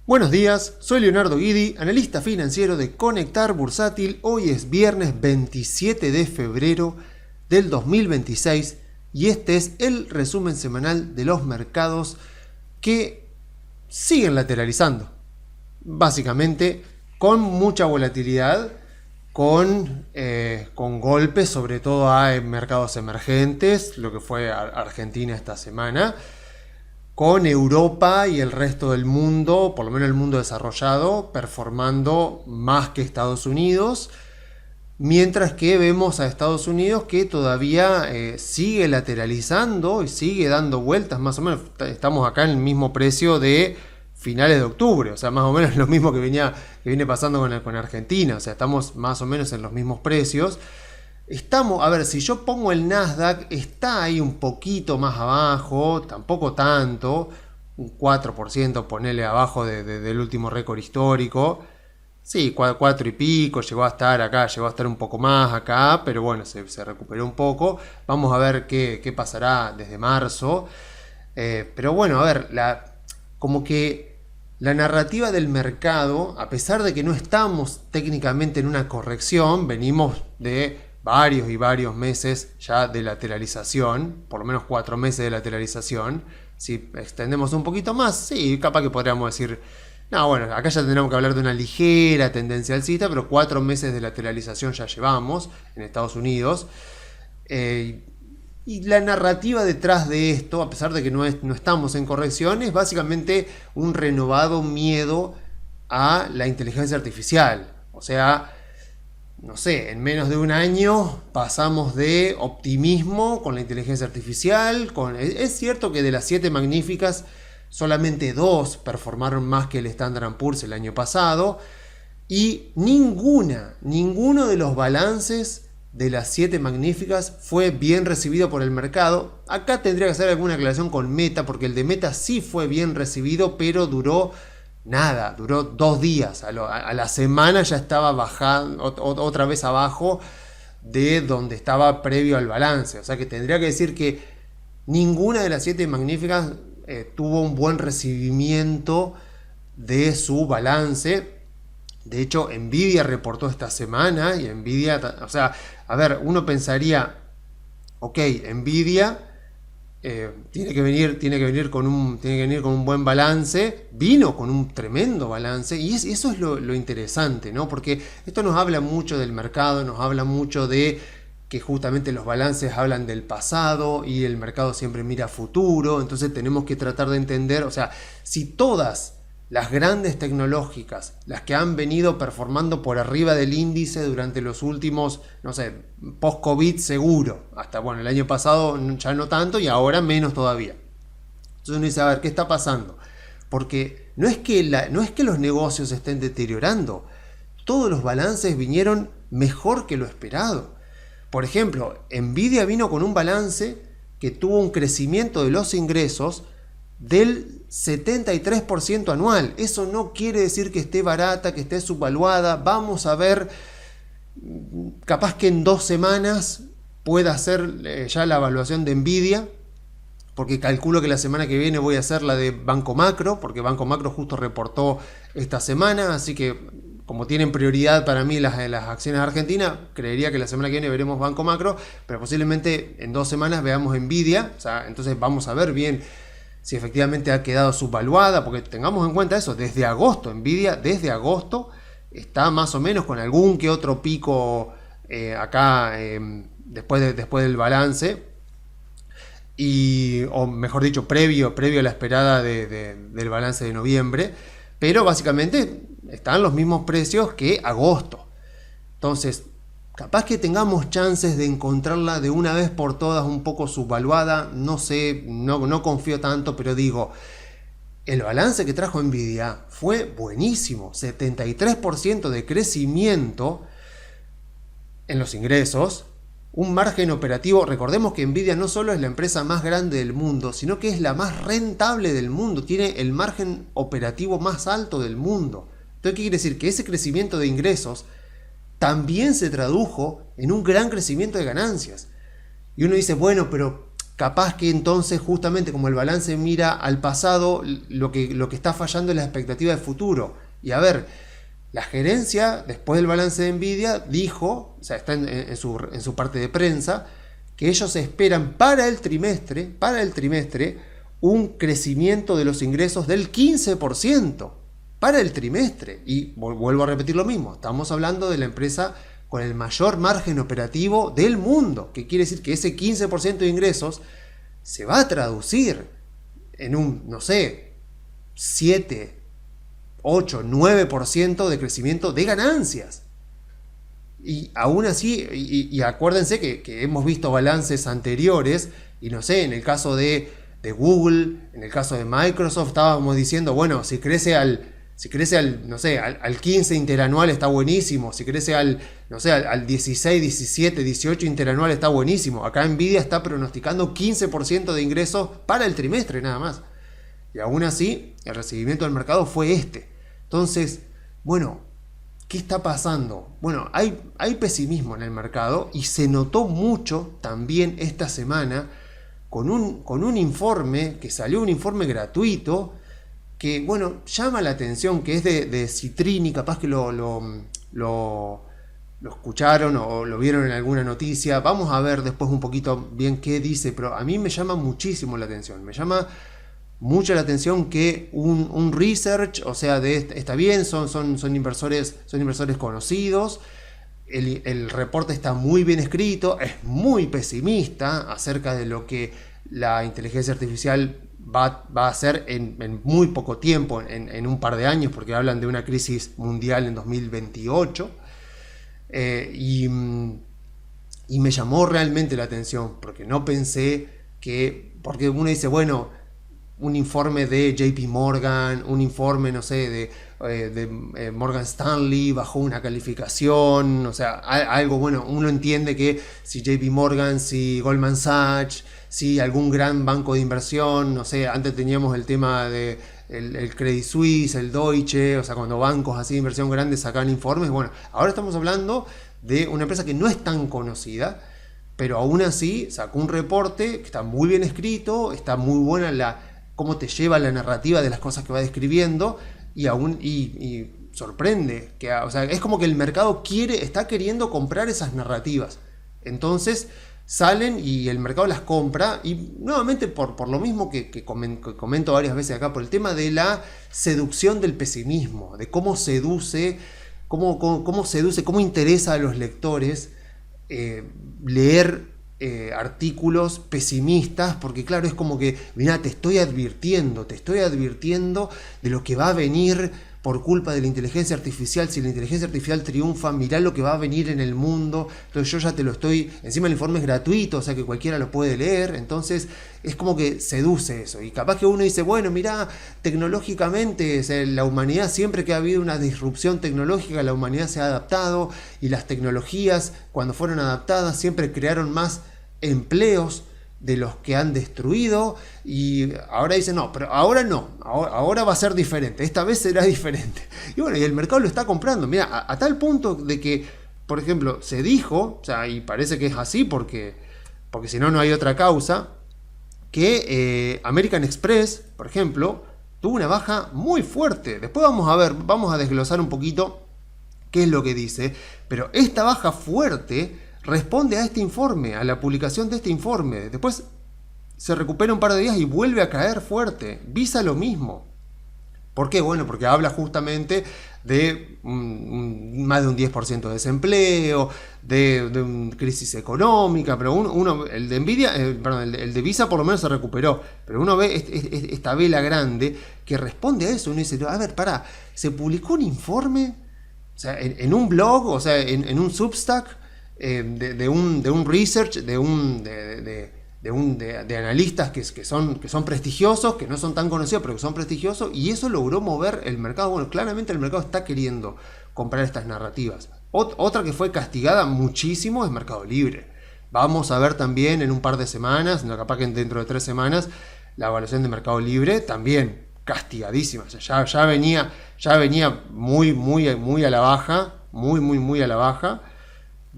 Buenos días, soy Leonardo Guidi, analista financiero de Conectar Bursátil. Hoy es viernes 27 de febrero del 2026 y este es el resumen semanal de los mercados que siguen lateralizando. Básicamente con mucha volatilidad, con golpes sobre todo a mercados emergentes, lo que fue Argentina esta semana, con Europa y el resto del mundo, por lo menos el mundo desarrollado, performando más que Estados Unidos, mientras que vemos a Estados Unidos que todavía sigue lateralizando y sigue dando vueltas, más o menos. Estamos acá en el mismo precio de finales de octubre, o sea, más o menos lo mismo que viene pasando con Argentina, o sea, estamos más o menos en los mismos precios. Estamos, a ver, si yo pongo el Nasdaq, está ahí un poquito más abajo, tampoco tanto, un 4%, ponele abajo del último récord histórico. Sí, 4 y pico, llegó a estar acá, llegó a estar un poco más acá, pero bueno, se recuperó un poco. Vamos a ver qué pasará desde marzo. Pero bueno, a ver, como que la narrativa del mercado, a pesar de que no estamos técnicamente en una corrección, venimos de varios meses ya de lateralización, por lo menos 4 meses de lateralización. Si extendemos un poquito más, sí, capaz que podríamos decir, no, bueno, acá ya tendríamos que hablar de una ligera tendencia alcista, pero 4 meses de lateralización ya llevamos en Estados Unidos. Y la narrativa detrás de esto, a pesar de que no estamos en corrección, es básicamente un renovado miedo a la inteligencia artificial. O sea, no sé, en menos de un año pasamos de optimismo con la inteligencia artificial. Es cierto que de las 7 magníficas, solamente 2 performaron más que el Standard & Poor's el año pasado. Y ninguno de los balances de las 7 magníficas fue bien recibido por el mercado. Acá tendría que hacer alguna aclaración con Meta, porque el de Meta sí fue bien recibido, pero duró 2 días. A la semana ya estaba bajando otra vez abajo de donde estaba previo al balance. O sea que tendría que decir que ninguna de las 7 magníficas tuvo un buen recibimiento de su balance. De hecho, Nvidia reportó esta semana y Nvidia, o sea, a ver, uno pensaría, ok, Nvidia tiene que venir con un buen balance. Vino con un tremendo balance y eso es lo interesante, ¿no? Porque esto nos habla mucho del mercado, nos habla mucho de que justamente los balances hablan del pasado y el mercado siempre mira a futuro. Entonces tenemos que tratar de entender, o sea, si todas las grandes tecnológicas, las que han venido performando por arriba del índice durante los últimos, no sé, post-COVID seguro, hasta bueno, el año pasado ya no tanto y ahora menos todavía. Entonces uno dice, a ver, ¿qué está pasando? Porque no es que los negocios estén deteriorando, todos los balances vinieron mejor que lo esperado. Por ejemplo, Nvidia vino con un balance que tuvo un crecimiento de los ingresos del 73% anual. Eso no quiere decir que esté barata, que esté subvaluada. Vamos a ver, capaz que en 2 semanas pueda hacer ya la evaluación de Nvidia, porque calculo que la semana que viene voy a hacer la de Banco Macro, porque Banco Macro justo reportó esta semana, así que como tienen prioridad para mí las acciones argentinas, creería que la semana que viene veremos Banco Macro, pero posiblemente en 2 semanas veamos Nvidia. O sea, entonces vamos a ver bien si efectivamente ha quedado subvaluada, porque tengamos en cuenta eso, desde agosto, Nvidia desde agosto está más o menos con algún que otro pico acá después del balance, o mejor dicho, previo a la esperada del balance de noviembre, pero básicamente están los mismos precios que agosto. Entonces, capaz que tengamos chances de encontrarla de una vez por todas un poco subvaluada, no sé, no confío tanto, pero digo, el balance que trajo Nvidia fue buenísimo, 73% de crecimiento en los ingresos, un margen operativo. Recordemos que Nvidia no solo es la empresa más grande del mundo, sino que es la más rentable del mundo, tiene el margen operativo más alto del mundo. Entonces, ¿qué quiere decir? Que ese crecimiento de ingresos también se tradujo en un gran crecimiento de ganancias. Y uno dice, bueno, pero capaz que entonces justamente como el balance mira al pasado, lo que está fallando es la expectativa de futuro. Y a ver, la gerencia, después del balance de Nvidia, dijo, o sea, está en su parte de prensa, que ellos esperan para el trimestre, un crecimiento de los ingresos del 15% para el trimestre. Y vuelvo a repetir lo mismo, estamos hablando de la empresa con el mayor margen operativo del mundo, que quiere decir que ese 15% de ingresos se va a traducir en un, no sé, 7, 8, 9% de crecimiento de ganancias. Y aún así, y acuérdense que hemos visto balances anteriores, y no sé, en el caso de Google, en el caso de Microsoft, estábamos diciendo, bueno, si crece al, no sé, al 15 interanual está buenísimo, si crece al 16, 17, 18 interanual está buenísimo. Acá Nvidia está pronosticando 15% de ingresos para el trimestre nada más. Y aún así, el recibimiento del mercado fue este. Entonces, bueno, ¿qué está pasando? Bueno, hay pesimismo en el mercado y se notó mucho también esta semana con un informe que salió, un informe gratuito, que, bueno, llama la atención, que es de Citrini, capaz que lo escucharon o lo vieron en alguna noticia. Vamos a ver después un poquito bien qué dice, pero a mí me llama muchísimo la atención. Me llama mucho la atención que un research, o sea, está bien, son inversores conocidos. El reporte está muy bien escrito, es muy pesimista acerca de lo que la inteligencia artificial va a hacer en muy poco tiempo, en un par de años, porque hablan de una crisis mundial en 2028. Y me llamó realmente la atención, porque no pensé porque uno dice, bueno, un informe de JP Morgan, un informe, no sé, de Morgan Stanley bajó una calificación, o sea, algo, bueno, uno entiende que si JP Morgan, si Goldman Sachs, si algún gran banco de inversión, no sé, antes teníamos el tema de el Credit Suisse, el Deutsche, o sea, cuando bancos así de inversión grandes sacan informes, bueno, ahora estamos hablando de una empresa que no es tan conocida, pero aún así sacó un reporte que está muy bien escrito, está muy buena cómo te lleva la narrativa de las cosas que va describiendo, y sorprende, o sea, es como que el mercado está queriendo comprar esas narrativas. Entonces salen y el mercado las compra, y nuevamente por lo mismo que comento varias veces acá, por el tema de la seducción del pesimismo, de cómo seduce, cómo interesa a los lectores leer artículos pesimistas, porque claro, es como que, mira, te estoy advirtiendo de lo que va a venir por culpa de la inteligencia artificial. Si la inteligencia artificial triunfa, mirá lo que va a venir en el mundo. Entonces yo ya te lo estoy, encima el informe es gratuito, o sea que cualquiera lo puede leer. Entonces es como que seduce eso, y capaz que uno dice, bueno, mirá, tecnológicamente, o sea, la humanidad, siempre que ha habido una disrupción tecnológica, la humanidad se ha adaptado, y las tecnologías, cuando fueron adaptadas, siempre crearon más empleos de los que han destruido. Y ahora dicen, no, pero ahora no, ahora va a ser diferente, esta vez será diferente. Y bueno, y el mercado lo está comprando, mira, a tal punto de que, por ejemplo, se dijo, o sea, y parece que es así porque si no, no hay otra causa, que American Express, por ejemplo, tuvo una baja muy fuerte. Después vamos a desglosar un poquito qué es lo que dice, pero esta baja fuerte responde a este informe, a la publicación de este informe. Después se recupera un par de días y vuelve a caer fuerte. Visa lo mismo. ¿Por qué? Bueno, porque habla justamente de más de un 10% de desempleo, de una crisis económica, pero el de Nvidia, el de Visa por lo menos se recuperó, pero uno ve esta vela grande que responde a eso. Uno dice, a ver, pará, se publicó un informe, o sea, en un blog, o sea, en un Substack, de un research, de analistas que son prestigiosos, que no son tan conocidos, pero que son prestigiosos, y eso logró mover el mercado. Bueno, claramente el mercado está queriendo comprar estas narrativas. Otra que fue castigada muchísimo es Mercado Libre. Vamos a ver también en un par de semanas, capaz que dentro de 3 semanas, la evaluación de Mercado Libre también castigadísima. O sea, ya venía muy a la baja, muy a la baja.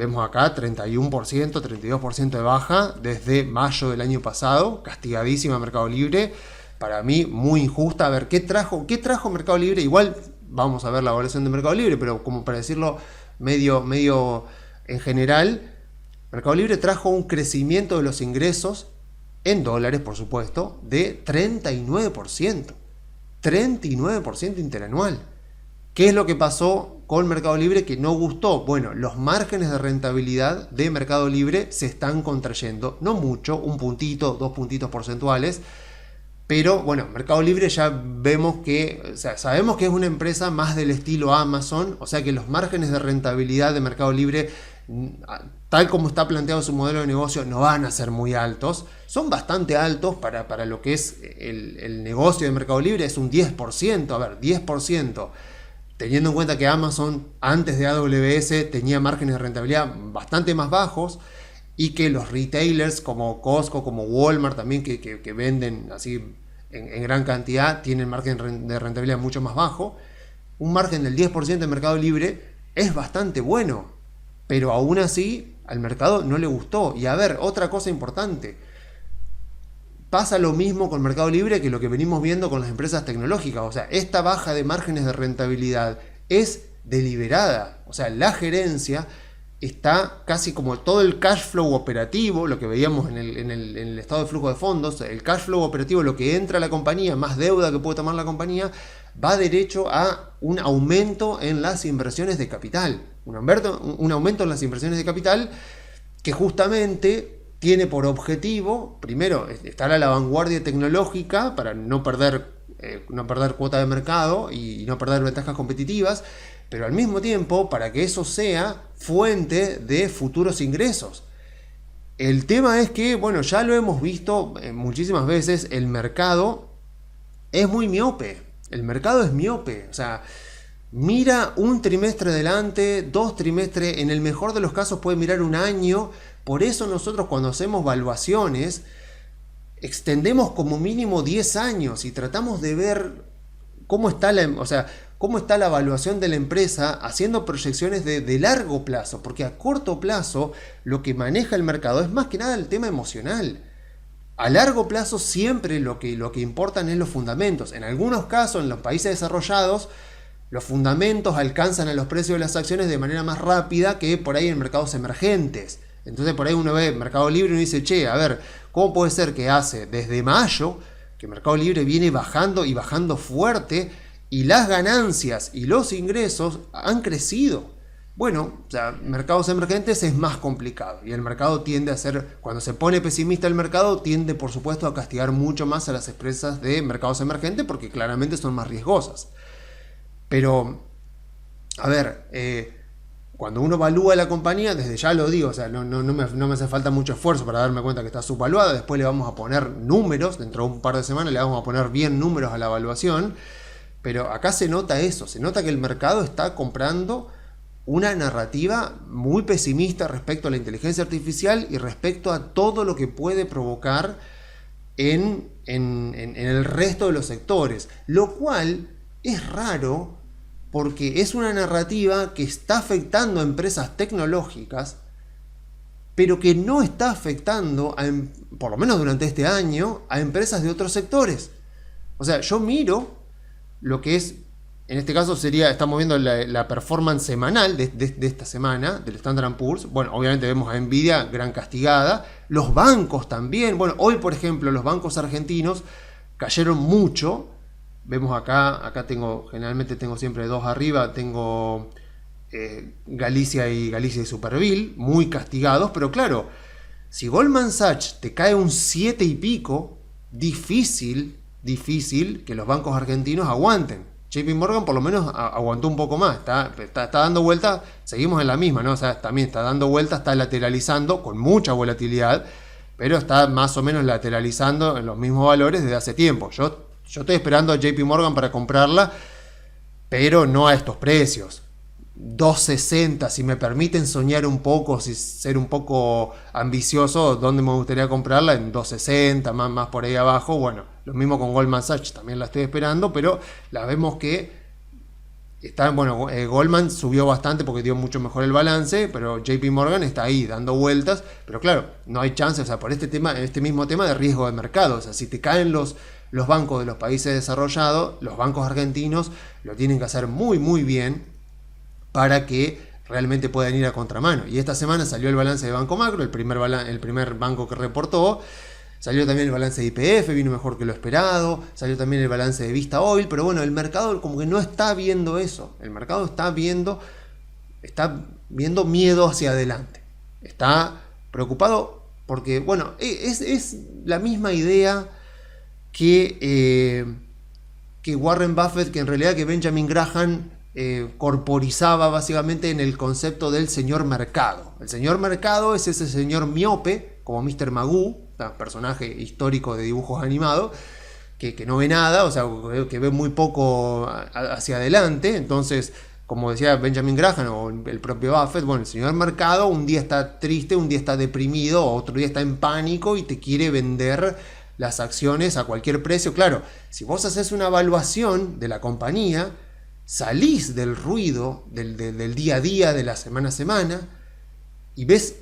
Vemos acá 31%, 32% de baja desde mayo del año pasado, castigadísima Mercado Libre. Para mí, muy injusta. A ver, ¿qué trajo Mercado Libre? Igual vamos a ver la evaluación de Mercado Libre, pero como para decirlo medio en general, Mercado Libre trajo un crecimiento de los ingresos, en dólares por supuesto, de 39%. 39% interanual. ¿Qué es lo que pasó con Mercado Libre que no gustó? Bueno, los márgenes de rentabilidad de Mercado Libre se están contrayendo. No mucho, un puntito, 2 puntitos porcentuales. Pero bueno, Mercado Libre ya vemos que, o sea, sabemos que es una empresa más del estilo Amazon, o sea que los márgenes de rentabilidad de Mercado Libre, tal como está planteado su modelo de negocio, no van a ser muy altos. Son bastante altos para lo que es el negocio de Mercado Libre, es un 10%, a ver, 10%. Teniendo en cuenta que Amazon antes de AWS tenía márgenes de rentabilidad bastante más bajos, y que los retailers como Costco, como Walmart también, que venden así en gran cantidad, tienen margen de rentabilidad mucho más bajo. Un margen del 10% de Mercado Libre es bastante bueno, pero aún así al mercado no le gustó. Y a ver, otra cosa importante, pasa lo mismo con Mercado Libre que lo que venimos viendo con las empresas tecnológicas. O sea, esta baja de márgenes de rentabilidad es deliberada. O sea, la gerencia está casi como todo el cash flow operativo, lo que veíamos en el estado de flujo de fondos, el cash flow operativo, lo que entra a la compañía, más deuda que puede tomar la compañía, va derecho a un aumento en las inversiones de capital. Un aumento en las inversiones de capital que justamente tiene por objetivo, primero, estar a la vanguardia tecnológica para no perder cuota de mercado y no perder ventajas competitivas, pero al mismo tiempo para que eso sea fuente de futuros ingresos. El tema es que, bueno, ya lo hemos visto muchísimas veces, el mercado es muy miope. El mercado es miope, o sea, mira un trimestre adelante, 2 trimestres, en el mejor de los casos puede mirar un año. Por eso nosotros cuando hacemos valuaciones extendemos como mínimo 10 años y tratamos de ver cómo está la evaluación de la empresa haciendo proyecciones de largo plazo, porque a corto plazo lo que maneja el mercado es más que nada el tema emocional. A largo plazo siempre lo que importan es los fundamentos. En algunos casos, en los países desarrollados, los fundamentos alcanzan a los precios de las acciones de manera más rápida que por ahí en mercados emergentes. Entonces por ahí uno ve Mercado Libre y uno dice, che, a ver, ¿cómo puede ser que hace desde mayo que Mercado Libre viene bajando y bajando fuerte y las ganancias y los ingresos han crecido? Bueno, o sea, mercados emergentes es más complicado y el mercado tiende a ser, cuando se pone pesimista el mercado, tiende por supuesto a castigar mucho más a las empresas de mercados emergentes porque claramente son más riesgosas. Pero, a ver, cuando uno evalúa la compañía, desde ya lo digo, o sea, no me hace falta mucho esfuerzo para darme cuenta que está subvaluada. Después le vamos a poner números, dentro de un par de semanas le vamos a poner bien números a la evaluación. Pero acá se nota eso, se nota que el mercado está comprando una narrativa muy pesimista respecto a la inteligencia artificial y respecto a todo lo que puede provocar en el resto de los sectores. Lo cual es raro porque es una narrativa que está afectando a empresas tecnológicas, pero que no está afectando, por lo menos durante este año, a empresas de otros sectores. O sea, yo miro lo que es, en este caso estamos viendo la performance semanal de esta semana, del Standard & Poor's. Bueno, obviamente vemos a Nvidia gran castigada, los bancos también. Bueno, hoy por ejemplo los bancos argentinos cayeron mucho. Vemos acá generalmente tengo siempre dos arriba, tengo Galicia y Superville, muy castigados, pero claro, si Goldman Sachs te cae un 7 y pico, difícil que los bancos argentinos aguanten. JP Morgan por lo menos aguantó un poco más, está dando vueltas, seguimos en la misma, ¿no? O sea, también está dando vueltas, está lateralizando con mucha volatilidad, pero está más o menos lateralizando en los mismos valores desde hace tiempo. Yo estoy esperando a JP Morgan para comprarla, pero no a estos precios. 2.60, si me permiten soñar un poco, si ser un poco ambicioso, ¿dónde me gustaría comprarla? En 2.60, más por ahí abajo. Bueno, lo mismo con Goldman Sachs, también la estoy esperando, pero la vemos que Bueno, Goldman subió bastante porque dio mucho mejor el balance, pero JP Morgan está ahí dando vueltas, pero claro, no hay chance, o sea, por este mismo tema de riesgo de mercado, o sea, si te caen los bancos de los países desarrollados, los bancos argentinos lo tienen que hacer muy muy bien para que realmente puedan ir a contramano. Y esta semana salió el balance de Banco Macro, el primer banco que reportó. Salió también el balance de YPF, vino mejor que lo esperado. Salió también el balance de Vista Oil. Pero bueno, el mercado como que no está viendo eso. El mercado está viendo miedo hacia adelante. Está preocupado porque, bueno, es la misma idea que Warren Buffett, que en realidad que Benjamin Graham corporizaba básicamente en el concepto del señor mercado. El señor mercado es ese señor miope, como Mr. Magoo, personaje histórico de dibujos animados, que no ve nada, o sea, que ve muy poco hacia adelante. Entonces, como decía Benjamin Graham o el propio Buffett, bueno, el señor mercado un día está triste, un día está deprimido, otro día está en pánico y te quiere vender las acciones a cualquier precio. Claro, si vos haces una evaluación de la compañía, salís del ruido del día a día, de la semana a semana, y ves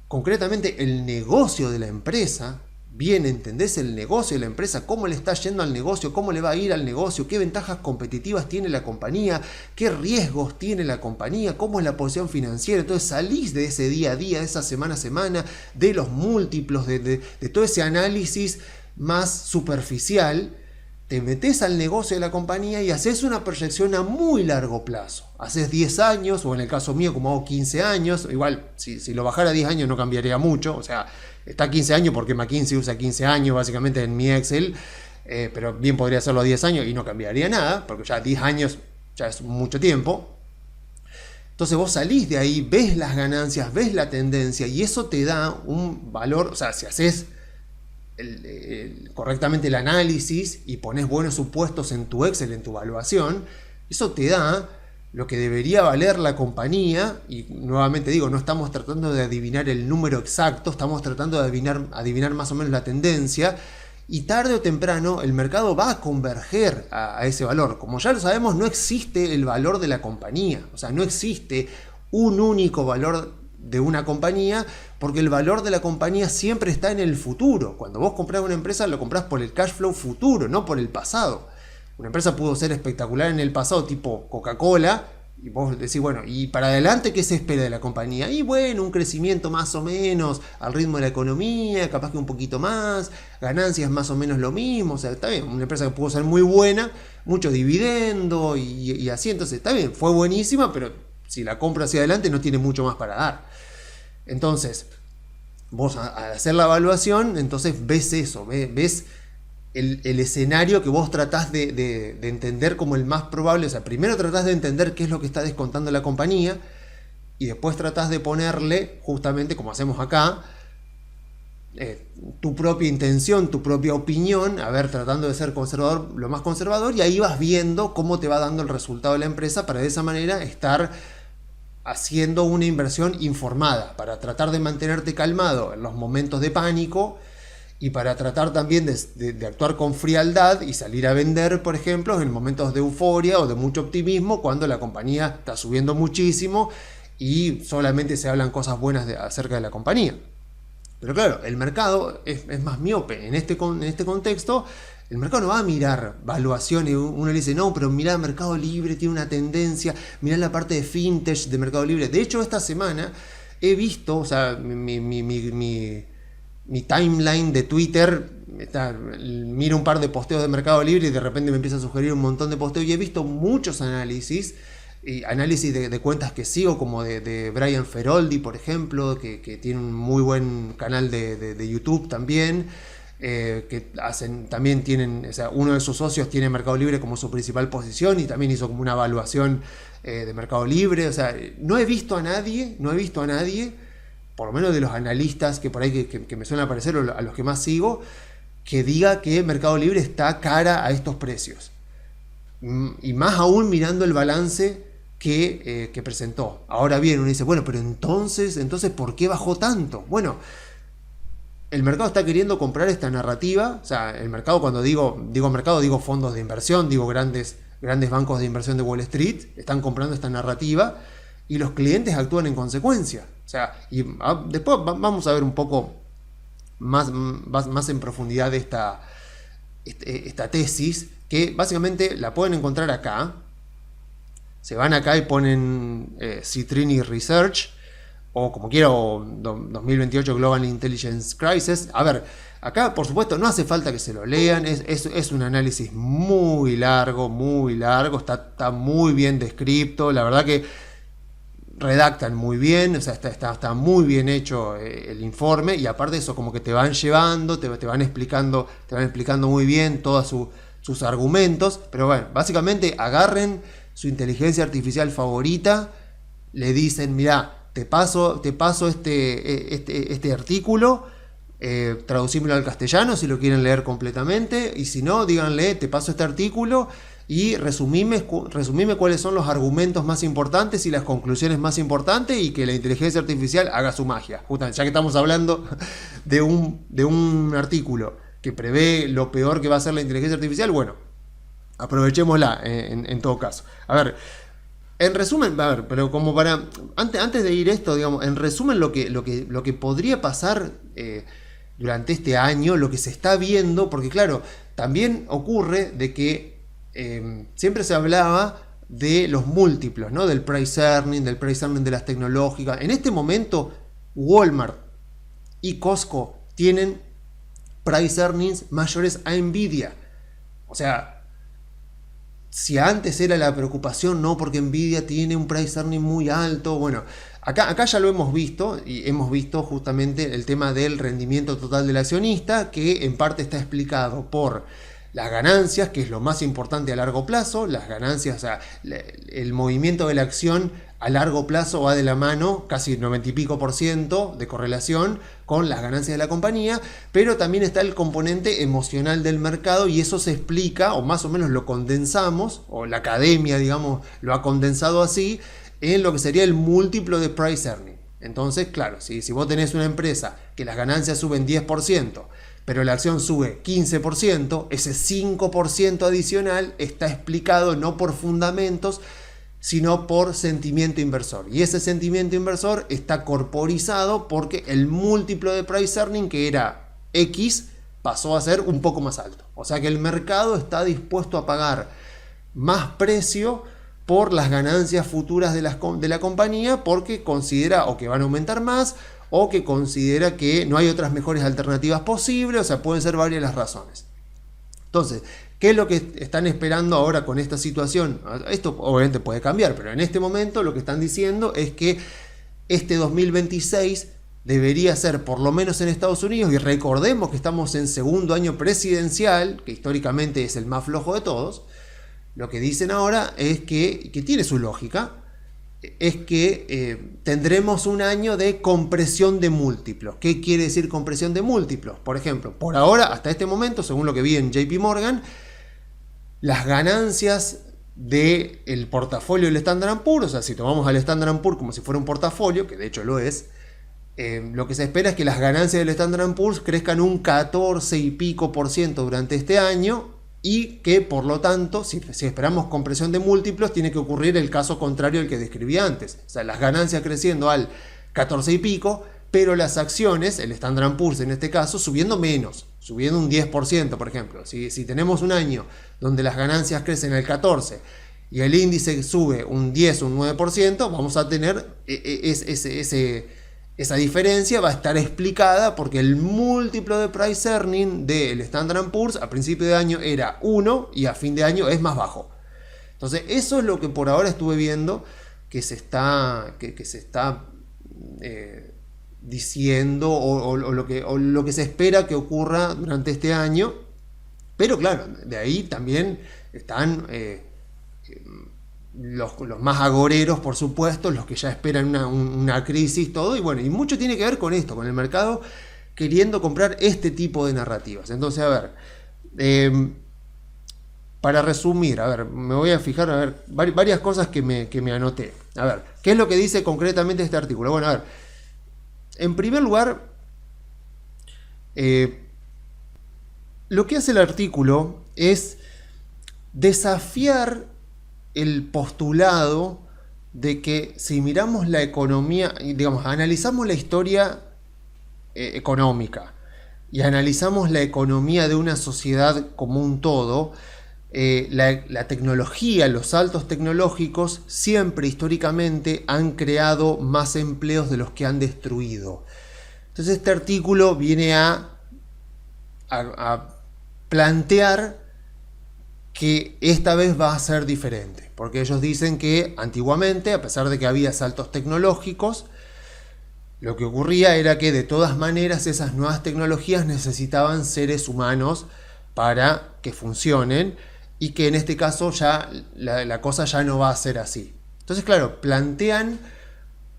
concretamente el negocio de la empresa, bien entendés el negocio de la empresa, cómo le está yendo al negocio, cómo le va a ir al negocio, qué ventajas competitivas tiene la compañía, qué riesgos tiene la compañía, cómo es la posición financiera. Entonces salís de ese día a día, de esa semana a semana, de los múltiplos, de todo ese análisis más superficial. Te metes al negocio de la compañía y haces una proyección a muy largo plazo. Haces 10 años, o en el caso mío, como hago 15 años. Igual, si lo bajara a 10 años no cambiaría mucho. O sea, está 15 años porque McKinsey usa 15 años básicamente en mi Excel. Pero bien podría hacerlo a 10 años y no cambiaría nada, porque ya 10 años ya es mucho tiempo. Entonces vos salís de ahí, ves las ganancias, ves la tendencia y eso te da un valor. O sea, si haces correctamente el análisis y pones buenos supuestos en tu Excel, en tu evaluación, eso te da lo que debería valer la compañía. Y nuevamente digo, no estamos tratando de adivinar el número exacto, estamos tratando de adivinar más o menos la tendencia, y tarde o temprano el mercado va a converger a ese valor. Como ya lo sabemos, no existe el valor de la compañía, o sea, no existe un único valor de una compañía, porque el valor de la compañía siempre está en el futuro. Cuando vos comprás una empresa, lo comprás por el cash flow futuro, no por el pasado. Una empresa pudo ser espectacular en el pasado, tipo Coca-Cola, y vos decís, bueno, ¿y para adelante qué se espera de la compañía? Y bueno, un crecimiento más o menos al ritmo de la economía, capaz que un poquito más, ganancias más o menos lo mismo. O sea, está bien, una empresa que pudo ser muy buena, mucho dividendo y así, entonces está bien, fue buenísima, pero si la compra hacia adelante no tiene mucho más para dar. Entonces, vos al hacer la evaluación, entonces ves eso, ves el escenario que vos tratás de entender como el más probable. O sea, primero tratás de entender qué es lo que está descontando la compañía y después tratás de ponerle, justamente como hacemos acá, tu propia intención, tu propia opinión, tratando de ser conservador, lo más conservador, y ahí vas viendo cómo te va dando el resultado de la empresa para de esa manera estar haciendo una inversión informada, para tratar de mantenerte calmado en los momentos de pánico y para tratar también de actuar con frialdad y salir a vender, por ejemplo, en momentos de euforia o de mucho optimismo, cuando la compañía está subiendo muchísimo y solamente se hablan cosas buenas acerca de la compañía. Pero claro, el mercado es más miope. En este contexto, el mercado no va a mirar valuaciones. Uno le dice, no, pero mirá, Mercado Libre tiene una tendencia, mirá la parte de fintech de Mercado Libre. De hecho, esta semana he visto, o sea, mi timeline de Twitter, miro un par de posteos de Mercado Libre y de repente me empieza a sugerir un montón de posteos, y he visto muchos análisis de cuentas que sigo, como de Brian Feroldi, por ejemplo, que tiene un muy buen canal de YouTube también, que también tienen, o sea, uno de sus socios tiene Mercado Libre como su principal posición y también hizo como una evaluación de Mercado Libre. O sea, no he visto a nadie, por lo menos de los analistas que por ahí que me suelen aparecer, o a los que más sigo, que diga que Mercado Libre está cara a estos precios. Y más aún mirando el balance que presentó. Ahora bien, uno dice, bueno, pero entonces ¿por qué bajó tanto? Bueno, el mercado está queriendo comprar esta narrativa. O sea, el mercado, cuando digo mercado, digo fondos de inversión, digo grandes grandes bancos de inversión de Wall Street están comprando esta narrativa y los clientes actúan en consecuencia. O sea, y después vamos a ver un poco más en profundidad de esta tesis, que básicamente la pueden encontrar acá. Se van acá y ponen Citrini Research, o como quiera, o 2028 Global Intelligence Crisis. A ver, acá por supuesto no hace falta que se lo lean, es un análisis muy largo, está muy bien descrito, la verdad que redactan muy bien, o sea, está muy bien hecho el informe, y aparte de eso, como que te van llevando, te van explicando muy bien todos sus argumentos. Pero bueno, básicamente agarren su inteligencia artificial favorita, le dicen, mirá, te paso este artículo, traducímelo al castellano si lo quieren leer completamente, y si no, díganle, te paso este artículo y resumime cuáles son los argumentos más importantes y las conclusiones más importantes, y que la inteligencia artificial haga su magia. Justamente, ya que estamos hablando de un artículo que prevé lo peor que va a ser la inteligencia artificial, bueno, aprovechémosla en todo caso. A ver, en resumen, a ver, pero como para antes de ir esto, digamos, en resumen lo que podría pasar durante este año, lo que se está viendo, porque claro, también ocurre de que siempre se hablaba de los múltiplos, ¿no? Del price earning de las tecnológicas. En este momento, Walmart y Costco tienen price earnings mayores a Nvidia. O sea, si antes era la preocupación, no, porque Nvidia tiene un price earning muy alto, bueno, acá ya lo hemos visto, y hemos visto justamente el tema del rendimiento total del accionista, que en parte está explicado por las ganancias, que es lo más importante a largo plazo. Las ganancias, o sea, el movimiento de la acción a largo plazo va de la mano, casi 90 y pico % de correlación con las ganancias de la compañía, pero también está el componente emocional del mercado, y eso se explica, o más o menos lo condensamos, o la academia, digamos, lo ha condensado así, en lo que sería el múltiplo de price earning. Entonces, claro, si vos tenés una empresa que las ganancias suben 10%, pero la acción sube 15%, ese 5% adicional está explicado no por fundamentos, sino por sentimiento inversor. Y ese sentimiento inversor está corporizado porque el múltiplo de price earning, que era X, pasó a ser un poco más alto. O sea que el mercado está dispuesto a pagar más precio por las ganancias futuras de la compañía, porque considera o que van a aumentar más, o que considera que no hay otras mejores alternativas posibles. O sea, pueden ser varias las razones. Entonces, ¿qué es lo que están esperando ahora con esta situación? Esto obviamente puede cambiar, pero en este momento lo que están diciendo es que este 2026 debería ser, por lo menos en Estados Unidos, y recordemos que estamos en segundo año presidencial, que históricamente es el más flojo de todos, lo que dicen ahora es que tiene su lógica, es que tendremos un año de compresión de múltiplos. ¿Qué quiere decir compresión de múltiplos? Por ejemplo, por ahora, hasta este momento, según lo que vi en JP Morgan, las ganancias del portafolio del Standard & Poor's, o sea, si tomamos al Standard & Poor's como si fuera un portafolio, que de hecho lo es, lo que se espera es que las ganancias del Standard & Poor's crezcan un 14 y pico % durante este año, y que por lo tanto, si esperamos compresión de múltiplos, tiene que ocurrir el caso contrario al que describí antes. O sea, las ganancias creciendo al 14 y pico, pero las acciones, el Standard & Poor's en este caso, subiendo menos, subiendo un 10%, por ejemplo. Si tenemos un año donde las ganancias crecen al 14 y el índice sube un 10 o un 9%, vamos a tener esa diferencia va a estar explicada porque el múltiplo de price earning del Standard & Poor's a principio de año era 1 y a fin de año es más bajo. Entonces, eso es lo que por ahora estuve viendo que se está diciendo, o lo que se espera que ocurra durante este año. Pero claro, de ahí también están los más agoreros, por supuesto, los que ya esperan una crisis, todo, y bueno, y mucho tiene que ver con esto, con el mercado queriendo comprar este tipo de narrativas. Entonces, a ver, para resumir, a ver, me voy a fijar, a ver, varias cosas que me anoté. A ver, ¿qué es lo que dice concretamente este artículo? Bueno, a ver, en primer lugar, lo que hace el artículo es desafiar el postulado de que si miramos la economía, digamos, analizamos la historia económica y analizamos la economía de una sociedad como un todo, la tecnología, los saltos tecnológicos siempre históricamente han creado más empleos de los que han destruido. Entonces este artículo viene a plantear que esta vez va a ser diferente, porque ellos dicen que antiguamente, a pesar de que había saltos tecnológicos, lo que ocurría era que de todas maneras esas nuevas tecnologías necesitaban seres humanos para que funcionen, y que en este caso ya la cosa ya no va a ser así. Entonces, claro, plantean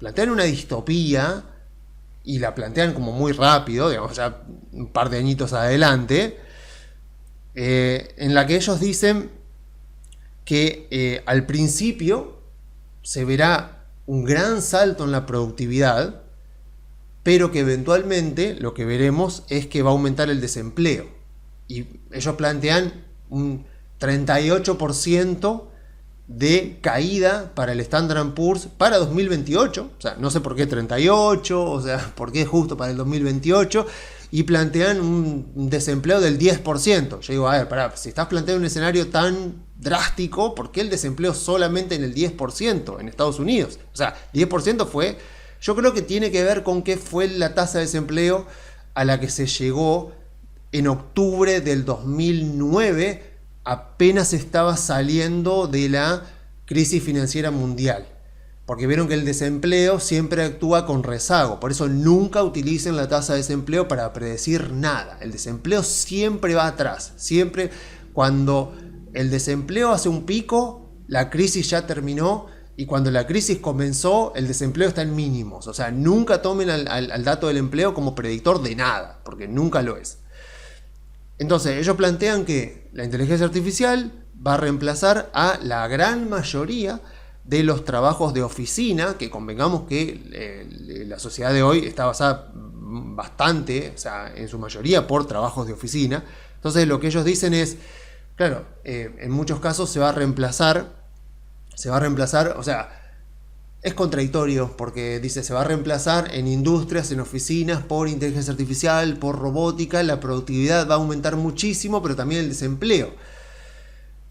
una distopía, y la plantean como muy rápido, digamos, ya un par de añitos adelante, en la que ellos dicen que al principio se verá un gran salto en la productividad, pero que eventualmente lo que veremos es que va a aumentar el desempleo. Y ellos plantean un 38% de caída para el Standard & Poor's para 2028, o sea, no sé por qué 38, o sea, por qué justo para el 2028, y plantean un desempleo del 10%. Yo digo, a ver, pará, si estás planteando un escenario tan drástico, ¿por qué el desempleo solamente en el 10% en Estados Unidos? O sea, 10% fue, yo creo que tiene que ver con que fue la tasa de desempleo a la que se llegó en octubre del 2009, apenas estaba saliendo de la crisis financiera mundial, porque vieron que el desempleo siempre actúa con rezago, por eso nunca utilicen la tasa de desempleo para predecir nada. El desempleo siempre va atrás, siempre cuando el desempleo hace un pico, la crisis ya terminó, y cuando la crisis comenzó, el desempleo está en mínimos. O sea, nunca tomen al dato del empleo como predictor de nada, porque nunca lo es. Entonces, ellos plantean que la inteligencia artificial va a reemplazar a la gran mayoría de los trabajos de oficina, que convengamos que la sociedad de hoy está basada bastante, o sea, en su mayoría por trabajos de oficina. Entonces, lo que ellos dicen es, claro, en muchos casos se va a reemplazar, o sea, es contradictorio, porque dice se va a reemplazar en industrias, en oficinas, por inteligencia artificial, por robótica, la productividad va a aumentar muchísimo, pero también el desempleo.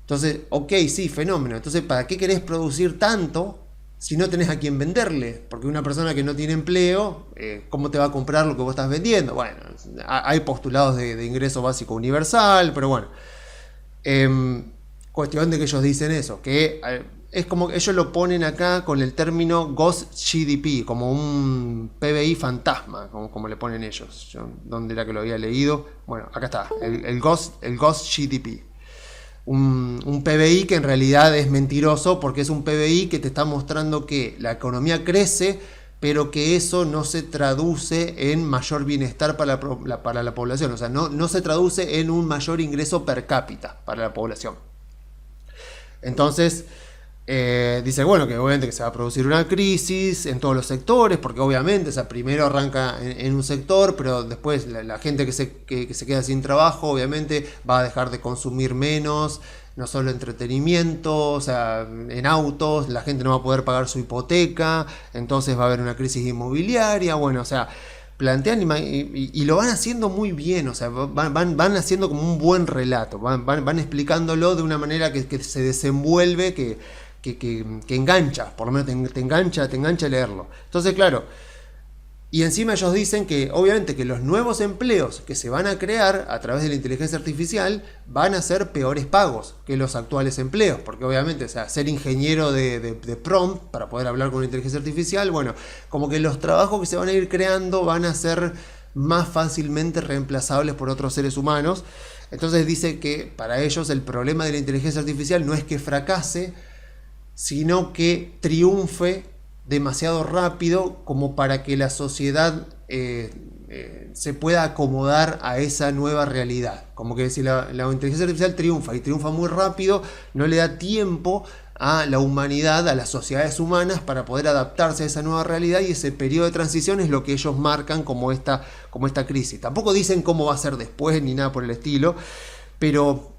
Entonces, ok, sí, fenómeno. Entonces, ¿para qué querés producir tanto si no tenés a quién venderle? Porque una persona que no tiene empleo, ¿cómo te va a comprar lo que vos estás vendiendo? Bueno, hay postulados de ingreso básico universal, pero bueno. Cuestión de que ellos dicen eso, que es como que ellos lo ponen acá con el término Ghost GDP, como un PBI fantasma, como le ponen ellos. ¿Dónde era que lo había leído? Bueno, acá está, el Ghost GDP. Un PBI que en realidad es mentiroso, porque es un PBI que te está mostrando que la economía crece, pero que eso no se traduce en mayor bienestar para la población. O sea, no se traduce en un mayor ingreso per cápita para la población. Entonces, dice, bueno, que obviamente que se va a producir una crisis en todos los sectores, porque obviamente, o sea, primero arranca en un sector, pero después la gente que se queda sin trabajo, obviamente va a dejar de consumir menos, no solo entretenimiento, o sea, en autos, la gente no va a poder pagar su hipoteca, entonces va a haber una crisis inmobiliaria, bueno, o sea, plantean y lo van haciendo muy bien, o sea, van haciendo como un buen relato, van explicándolo de una manera que se desenvuelve, que engancha, por lo menos te engancha leerlo. Entonces, claro, y encima ellos dicen que obviamente que los nuevos empleos que se van a crear a través de la inteligencia artificial van a ser peores pagos que los actuales empleos, porque obviamente, o sea, ser ingeniero de prompt para poder hablar con la inteligencia artificial, bueno, como que los trabajos que se van a ir creando van a ser más fácilmente reemplazables por otros seres humanos. Entonces dice que para ellos el problema de la inteligencia artificial no es que fracase, sino que triunfe demasiado rápido como para que la sociedad se pueda acomodar a esa nueva realidad. Como que si la inteligencia artificial triunfa y triunfa muy rápido, no le da tiempo a la humanidad, a las sociedades humanas, para poder adaptarse a esa nueva realidad, y ese periodo de transición es lo que ellos marcan como esta crisis. Tampoco dicen cómo va a ser después ni nada por el estilo, pero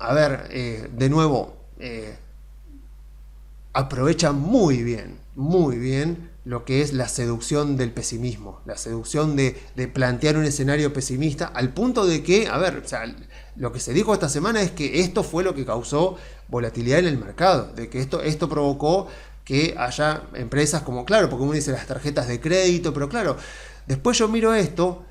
a ver, de nuevo, aprovecha muy bien lo que es la seducción del pesimismo, la seducción de plantear un escenario pesimista, al punto de que, a ver, o sea, lo que se dijo esta semana es que esto fue lo que causó volatilidad en el mercado, de que esto provocó que haya empresas como, claro, porque uno dice las tarjetas de crédito, pero claro, después yo miro esto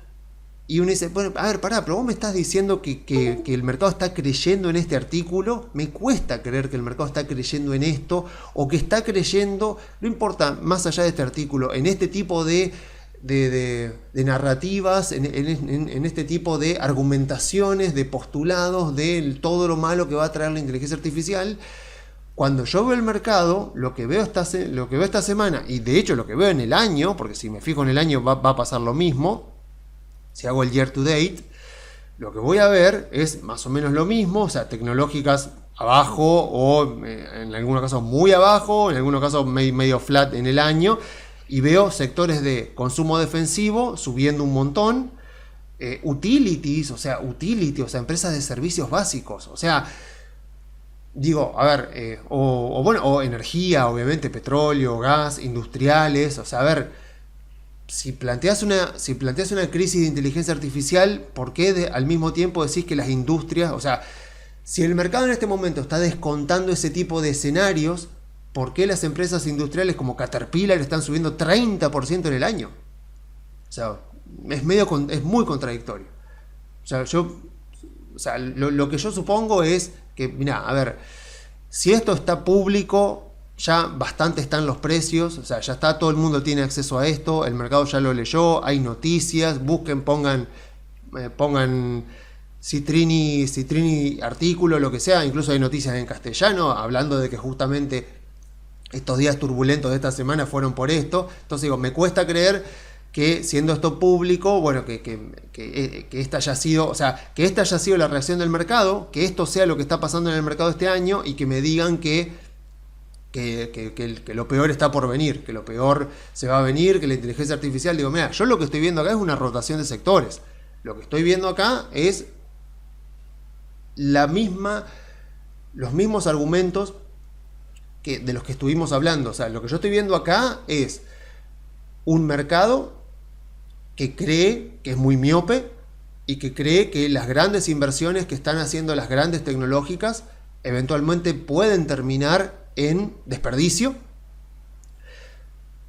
y uno dice, bueno, a ver, pará, pero vos me estás diciendo que el mercado está creyendo en este artículo. Me cuesta creer que el mercado está creyendo en esto, o que está creyendo, no importa, más allá de este artículo, en este tipo de narrativas, en este tipo de argumentaciones, de postulados, de todo lo malo que va a traer la inteligencia artificial. Cuando yo veo el mercado, lo que veo esta semana, y de hecho lo que veo en el año, porque si me fijo en el año va a pasar lo mismo, si hago el year to date, lo que voy a ver es más o menos lo mismo, o sea, tecnológicas abajo o en algunos casos muy abajo, en algunos casos medio flat en el año, y veo sectores de consumo defensivo subiendo un montón, utilities, o sea, empresas de servicios básicos, o sea, digo, a ver, o energía, obviamente, petróleo, gas, industriales, o sea, a ver, si planteas una crisis de inteligencia artificial, ¿por qué al mismo tiempo decís que las industrias, o sea, si el mercado en este momento está descontando ese tipo de escenarios, ¿por qué las empresas industriales como Caterpillar están subiendo 30% en el año? O sea, es muy contradictorio. O sea, lo que yo supongo es que, mira, a ver, si esto está público, ya bastante están los precios, o sea, ya está, todo el mundo tiene acceso a esto, el mercado ya lo leyó, hay noticias, busquen, pongan Citrini artículo, lo que sea, incluso hay noticias en castellano hablando de que justamente estos días turbulentos de esta semana fueron por esto. Entonces digo, me cuesta creer que siendo esto público, bueno, que esta haya sido, o sea, que esta haya sido la reacción del mercado, que esto sea lo que está pasando en el mercado este año y que me digan que lo peor está por venir, que lo peor se va a venir, que la inteligencia artificial, digo, mira, yo lo que estoy viendo acá es una rotación de sectores. Lo que estoy viendo acá es los mismos argumentos de los que estuvimos hablando. O sea, lo que yo estoy viendo acá es un mercado que cree que es muy miope y que cree que las grandes inversiones que están haciendo las grandes tecnológicas eventualmente pueden terminar en desperdicio.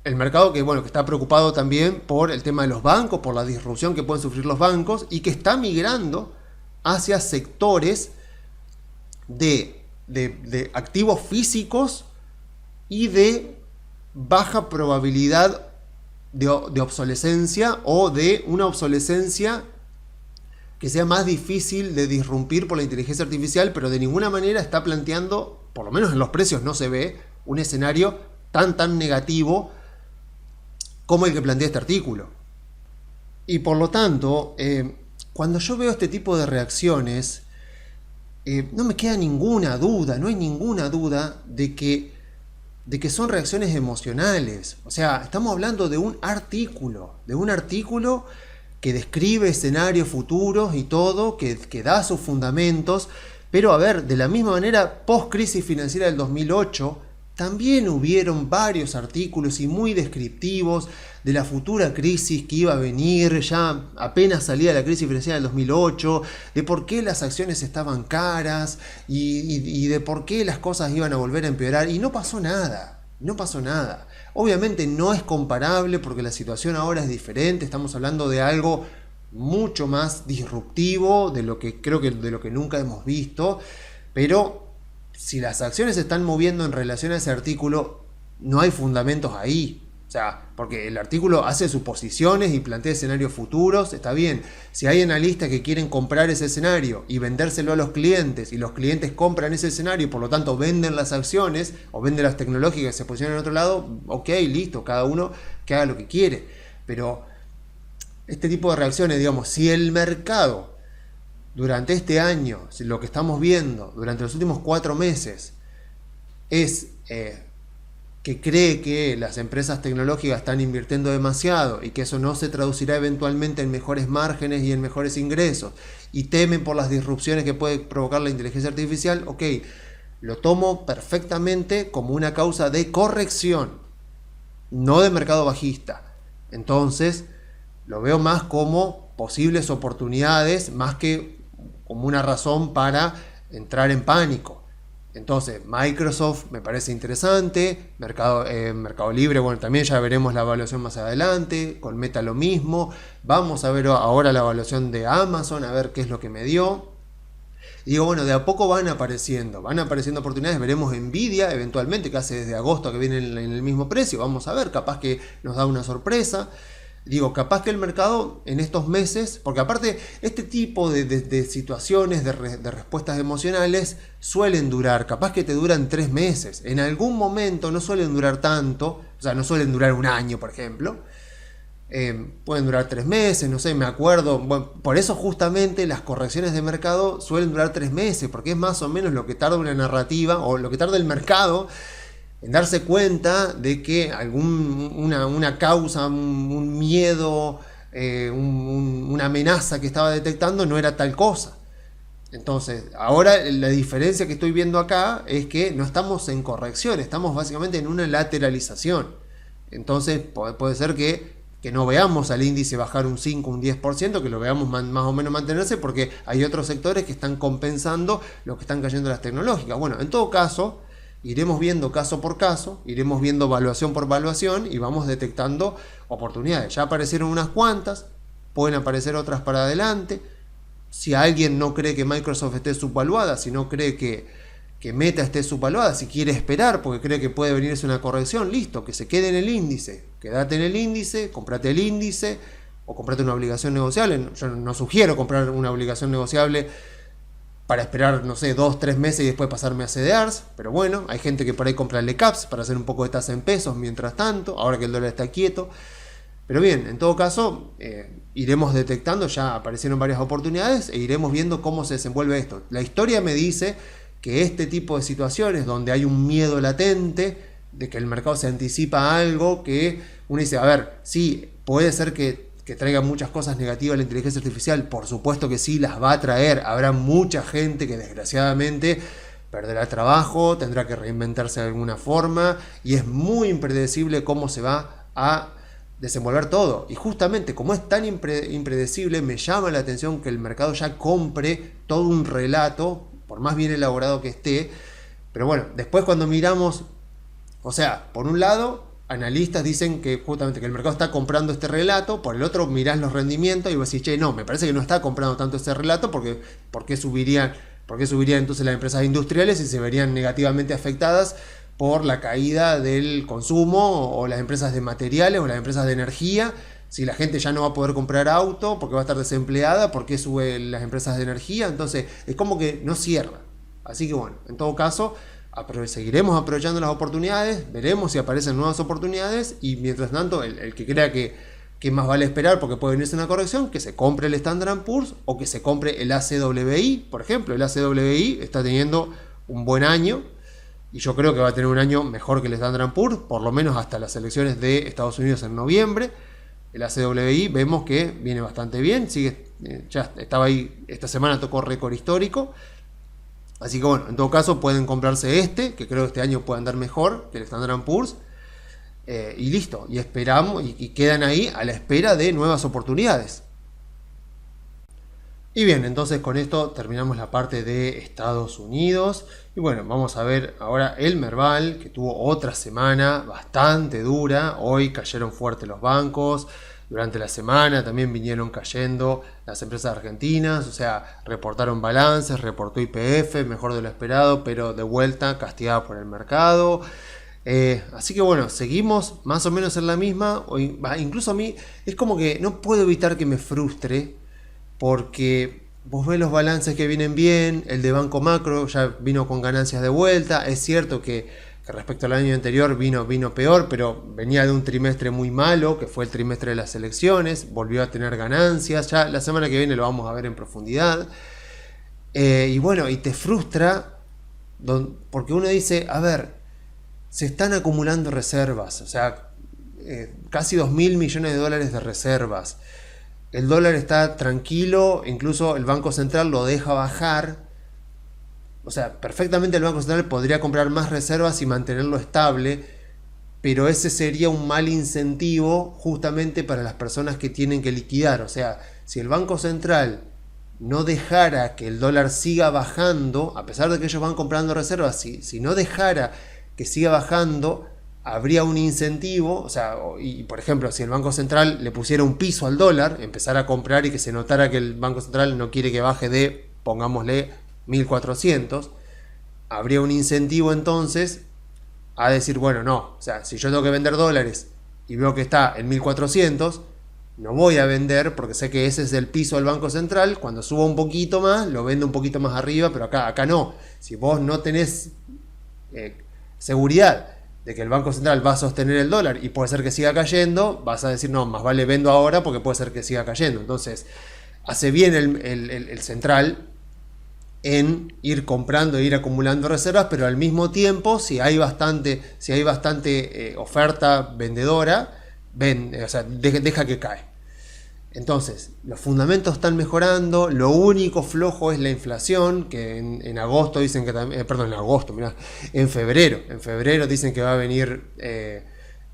El mercado que está preocupado también por el tema de los bancos, por la disrupción que pueden sufrir los bancos, y que está migrando hacia sectores de activos físicos y de baja probabilidad de obsolescencia, o de una obsolescencia que sea más difícil de disrumpir por la inteligencia artificial, pero de ninguna manera está planteando, por lo menos en los precios no se ve, un escenario tan negativo como el que plantea este artículo. Y por lo tanto, cuando yo veo este tipo de reacciones, no me queda ninguna duda, no hay ninguna duda de que son reacciones emocionales. O sea, estamos hablando de un artículo que describe escenarios futuros y todo, que da sus fundamentos, pero a ver, de la misma manera, post-crisis financiera del 2008, también hubieron varios artículos y muy descriptivos de la futura crisis que iba a venir, ya apenas salía la crisis financiera del 2008, de por qué las acciones estaban caras y de por qué las cosas iban a volver a empeorar, y no pasó nada. Obviamente no es comparable porque la situación ahora es diferente, estamos hablando de algo mucho más disruptivo, de lo que creo que de lo que nunca hemos visto, pero si las acciones se están moviendo en relación a ese artículo, no hay fundamentos ahí. O sea, porque el artículo hace suposiciones y plantea escenarios futuros, está bien. Si hay analistas que quieren comprar ese escenario y vendérselo a los clientes, y los clientes compran ese escenario y por lo tanto venden las acciones o venden las tecnológicas que se posicionan en otro lado, ok, listo, cada uno que haga lo que quiere. Pero este tipo de reacciones, digamos, si el mercado durante este año, si lo que estamos viendo durante los últimos 4 meses es que cree que las empresas tecnológicas están invirtiendo demasiado y que eso no se traducirá eventualmente en mejores márgenes y en mejores ingresos, y temen por las disrupciones que puede provocar la inteligencia artificial, ok, lo tomo perfectamente como una causa de corrección, no de mercado bajista. Entonces, lo veo más como posibles oportunidades, más que como una razón para entrar en pánico. Entonces, Microsoft me parece interesante, Mercado Libre, bueno, también ya veremos la evaluación más adelante, con Meta lo mismo, vamos a ver ahora la evaluación de Amazon, a ver qué es lo que me dio. Y digo, bueno, de a poco van apareciendo oportunidades, veremos Nvidia eventualmente, que hace desde agosto que viene en el mismo precio, vamos a ver, capaz que nos da una sorpresa. Digo, capaz que el mercado en estos meses, porque aparte este tipo de situaciones, de respuestas emocionales, suelen durar, capaz que te duran 3 meses. En algún momento no suelen durar tanto, o sea, no suelen durar un año, por ejemplo. Pueden durar 3 meses, no sé, me acuerdo. Bueno, por eso justamente las correcciones de mercado suelen durar 3 meses, porque es más o menos lo que tarda una narrativa, o lo que tarda el mercado en darse cuenta de que una causa, un miedo, una amenaza que estaba detectando no era tal cosa. Entonces, ahora la diferencia que estoy viendo acá es que no estamos en corrección, estamos básicamente en una lateralización. Entonces, puede ser que no veamos al índice bajar un 5, un 10%, que lo veamos más o menos mantenerse, porque hay otros sectores que están compensando lo que están cayendo las tecnológicas. Bueno, en todo caso, iremos viendo caso por caso, iremos viendo evaluación por evaluación y vamos detectando oportunidades. Ya aparecieron unas cuantas, pueden aparecer otras para adelante. Si alguien no cree que Microsoft esté subvaluada, si no cree que Meta esté subvaluada, si quiere esperar porque cree que puede venirse una corrección, listo, que se quede en el índice. Quédate en el índice, comprate el índice o comprate una obligación negociable. Yo no sugiero comprar una obligación negociable para esperar, no sé, 2-3 meses y después pasarme a CDRs, pero bueno, hay gente que por ahí compra LECAPs para hacer un poco de tasa en pesos mientras tanto, ahora que el dólar está quieto. Pero bien, en todo caso, iremos detectando, ya aparecieron varias oportunidades e iremos viendo cómo se desenvuelve esto. La historia me dice que este tipo de situaciones donde hay un miedo latente de que el mercado se anticipa a algo, que uno dice, a ver, sí, puede ser que traiga muchas cosas negativas la inteligencia artificial, por supuesto que sí, las va a traer, habrá mucha gente que desgraciadamente perderá trabajo, tendrá que reinventarse de alguna forma, y es muy impredecible cómo se va a desenvolver todo. Y justamente como es tan impredecible, me llama la atención que el mercado ya compre todo un relato, por más bien elaborado que esté. Pero bueno, después cuando miramos, o sea, por un lado, analistas dicen que justamente que el mercado está comprando este relato, por el otro mirás los rendimientos y vos decís, che, no, me parece que no está comprando tanto este relato, porque ¿por qué subirían entonces las empresas industriales y se verían negativamente afectadas por la caída del consumo, o las empresas de materiales o las empresas de energía? Si la gente ya no va a poder comprar auto porque va a estar desempleada, ¿por qué suben las empresas de energía? Entonces es como que no cierra. Así que bueno, en todo caso, seguiremos aprovechando las oportunidades, veremos si aparecen nuevas oportunidades, y mientras tanto el que crea que más vale esperar porque puede venirse una corrección, que se compre el Standard & Poor's o que se compre el ACWI. Por ejemplo, el ACWI está teniendo un buen año y yo creo que va a tener un año mejor que el Standard & Poor's, por lo menos hasta las elecciones de Estados Unidos en noviembre. El ACWI vemos que viene bastante bien, sigue, ya estaba ahí, esta semana tocó récord histórico. Así que bueno, en todo caso pueden comprarse que creo que este año puede andar mejor que el Standard & Poor's. Y listo, y esperamos, y quedan ahí a la espera de nuevas oportunidades. Y bien, entonces con esto terminamos la parte de Estados Unidos. Y bueno, vamos a ver ahora el Merval, que tuvo otra semana bastante dura. Hoy cayeron fuerte los bancos. Durante la semana también vinieron cayendo las empresas argentinas, o sea, reportaron balances, reportó YPF, mejor de lo esperado, pero de vuelta castigada por el mercado. Así que bueno, seguimos más o menos en la misma. Incluso a mí es como que no puedo evitar que me frustre, porque vos ves los balances que vienen bien, el de Banco Macro ya vino con ganancias de vuelta. Es cierto que respecto al año anterior vino peor, pero venía de un trimestre muy malo, que fue el trimestre de las elecciones, volvió a tener ganancias. Ya la semana que viene lo vamos a ver en profundidad. Y bueno, y te frustra porque uno dice, a ver, se están acumulando reservas, o sea, casi 2.000 millones de dólares de reservas. El dólar está tranquilo, incluso el Banco Central lo deja bajar. O sea, perfectamente el Banco Central podría comprar más reservas y mantenerlo estable, pero ese sería un mal incentivo justamente para las personas que tienen que liquidar. O sea, si el Banco Central no dejara que el dólar siga bajando, a pesar de que ellos van comprando reservas, si no dejara que siga bajando, habría un incentivo. O sea, y por ejemplo, si el Banco Central le pusiera un piso al dólar, empezara a comprar y que se notara que el Banco Central no quiere que baje de, pongámosle, 1400, habría un incentivo entonces a decir, bueno, no, o sea, si yo tengo que vender dólares y veo que está en 1400, no voy a vender porque sé que ese es el piso del Banco Central. Cuando suba un poquito más, lo vendo un poquito más arriba, pero acá no. Si vos no tenés seguridad de que el Banco Central va a sostener el dólar y puede ser que siga cayendo, vas a decir, no, más vale vendo ahora porque puede ser que siga cayendo. Entonces, hace bien el central en ir comprando e ir acumulando reservas, pero al mismo tiempo, si hay bastante oferta vendedora, o sea, deja que cae. Entonces, los fundamentos están mejorando. Lo único flojo es la inflación, que en agosto dicen que también, en febrero dicen que va a venir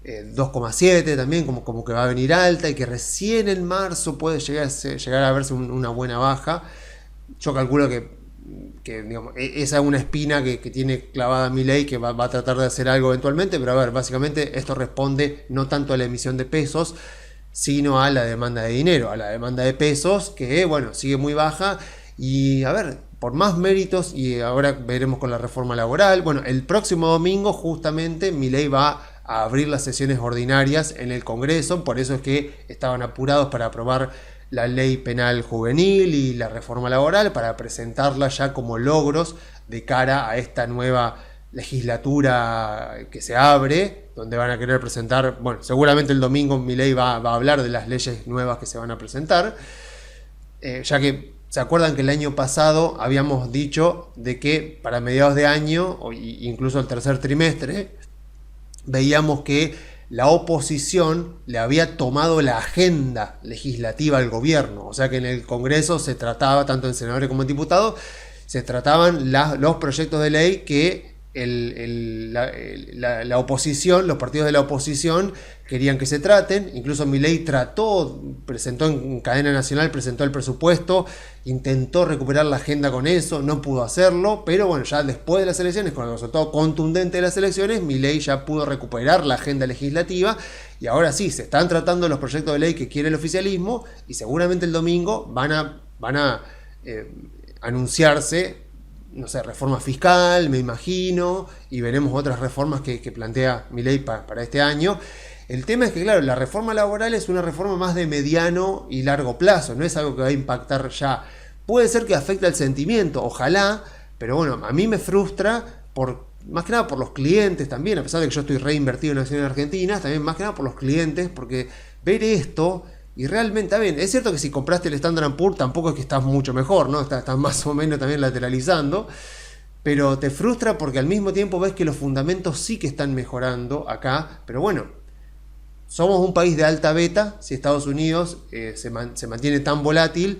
2,7 también, como que va a venir alta, y que recién en marzo puede llegar a verse una buena baja. Yo calculo que digamos, esa es una espina que tiene clavada Milei, que va a tratar de hacer algo eventualmente, pero a ver, básicamente esto responde no tanto a la emisión de pesos, sino a la demanda de dinero, a la demanda de pesos, que bueno, sigue muy baja. Y a ver, por más méritos, y ahora veremos con la reforma laboral, bueno, el próximo domingo justamente Milei va a abrir las sesiones ordinarias en el Congreso, por eso es que estaban apurados para aprobar la ley penal juvenil y la reforma laboral, para presentarla ya como logros de cara a esta nueva legislatura que se abre, donde van a querer presentar, bueno, seguramente el domingo Milei va a hablar de las leyes nuevas que se van a presentar, ya que se acuerdan que el año pasado habíamos dicho de que para mediados de año, o incluso el tercer trimestre, veíamos que la oposición le había tomado la agenda legislativa al gobierno. O sea que en el Congreso se trataba, tanto en senadores como en diputados, se trataban los proyectos de ley que la oposición, los partidos de la oposición querían que se traten. Incluso Milei presentó en cadena nacional, presentó el presupuesto, intentó recuperar la agenda con eso, no pudo hacerlo, pero bueno, ya después de las elecciones, con el resultado contundente de las elecciones, Milei ya pudo recuperar la agenda legislativa, y ahora sí, se están tratando los proyectos de ley que quiere el oficialismo, y seguramente el domingo van a anunciarse, no sé, reforma fiscal, me imagino, y veremos otras reformas que plantea Milei para este año. El tema es que, claro, la reforma laboral es una reforma más de mediano y largo plazo, no es algo que va a impactar ya. Puede ser que afecte al sentimiento, ojalá, pero bueno, a mí me frustra, más que nada por los clientes también, a pesar de que yo estoy reinvertido en acciones argentinas, también más que nada por los clientes, porque ver esto, y realmente, está bien, es cierto que si compraste el Standard & Poor's tampoco es que estás mucho mejor, ¿no? Estás más o menos también lateralizando, pero te frustra porque al mismo tiempo ves que los fundamentos sí que están mejorando acá, pero bueno, somos un país de alta beta. Si Estados Unidos se mantiene tan volátil,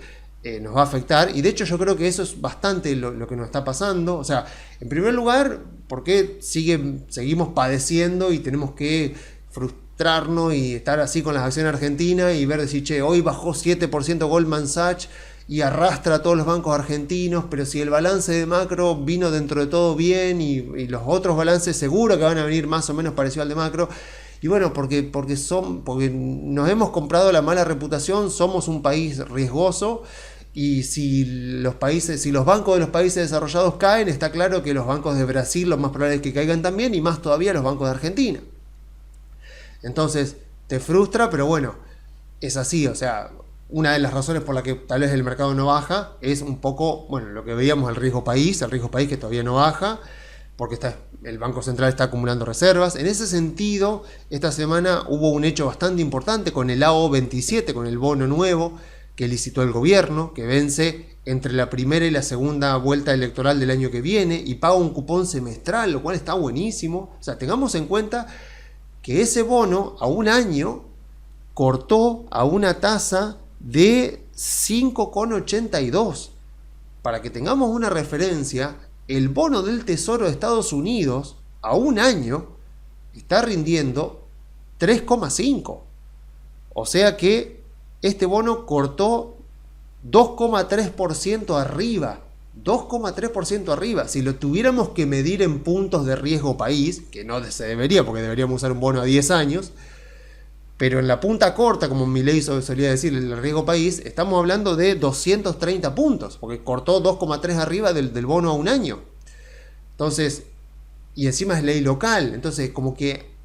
nos va a afectar, y de hecho yo creo que eso es bastante lo que nos está pasando. O sea, en primer lugar, porque seguimos padeciendo y tenemos que frustrarnos y estar así con las acciones argentinas y ver, decir, che, hoy bajó 7% Goldman Sachs y arrastra a todos los bancos argentinos, pero si el balance de macro vino dentro de todo bien, y los otros balances seguro que van a venir más o menos parecido al de macro. Y bueno, porque nos hemos comprado la mala reputación, somos un país riesgoso, y si los bancos de los países desarrollados caen, está claro que los bancos de Brasil lo más probable es que caigan también, y más todavía los bancos de Argentina. Entonces, te frustra, pero bueno, es así. O sea, una de las razones por la que tal vez el mercado no baja es un poco, bueno, lo que veíamos, el riesgo país que todavía no baja, porque el Banco Central está acumulando reservas. En ese sentido, esta semana hubo un hecho bastante importante con el AO27, con el bono nuevo que licitó el gobierno, que vence entre la primera y la segunda vuelta electoral del año que viene y paga un cupón semestral, lo cual está buenísimo. O sea, tengamos en cuenta que ese bono a un año cortó a una tasa de 5,82. Para que tengamos una referencia, el bono del Tesoro de Estados Unidos a un año está rindiendo 3,5. O sea que este bono cortó 2,3% arriba. 2,3% arriba. Si lo tuviéramos que medir en puntos de riesgo país, que no se debería, porque deberíamos usar un bono a 10 años, pero en la punta corta, como Milei solía decir, el riesgo país, estamos hablando de 230 puntos, porque cortó 2,3 arriba del bono a un año. Entonces, y encima es ley local, entonces como que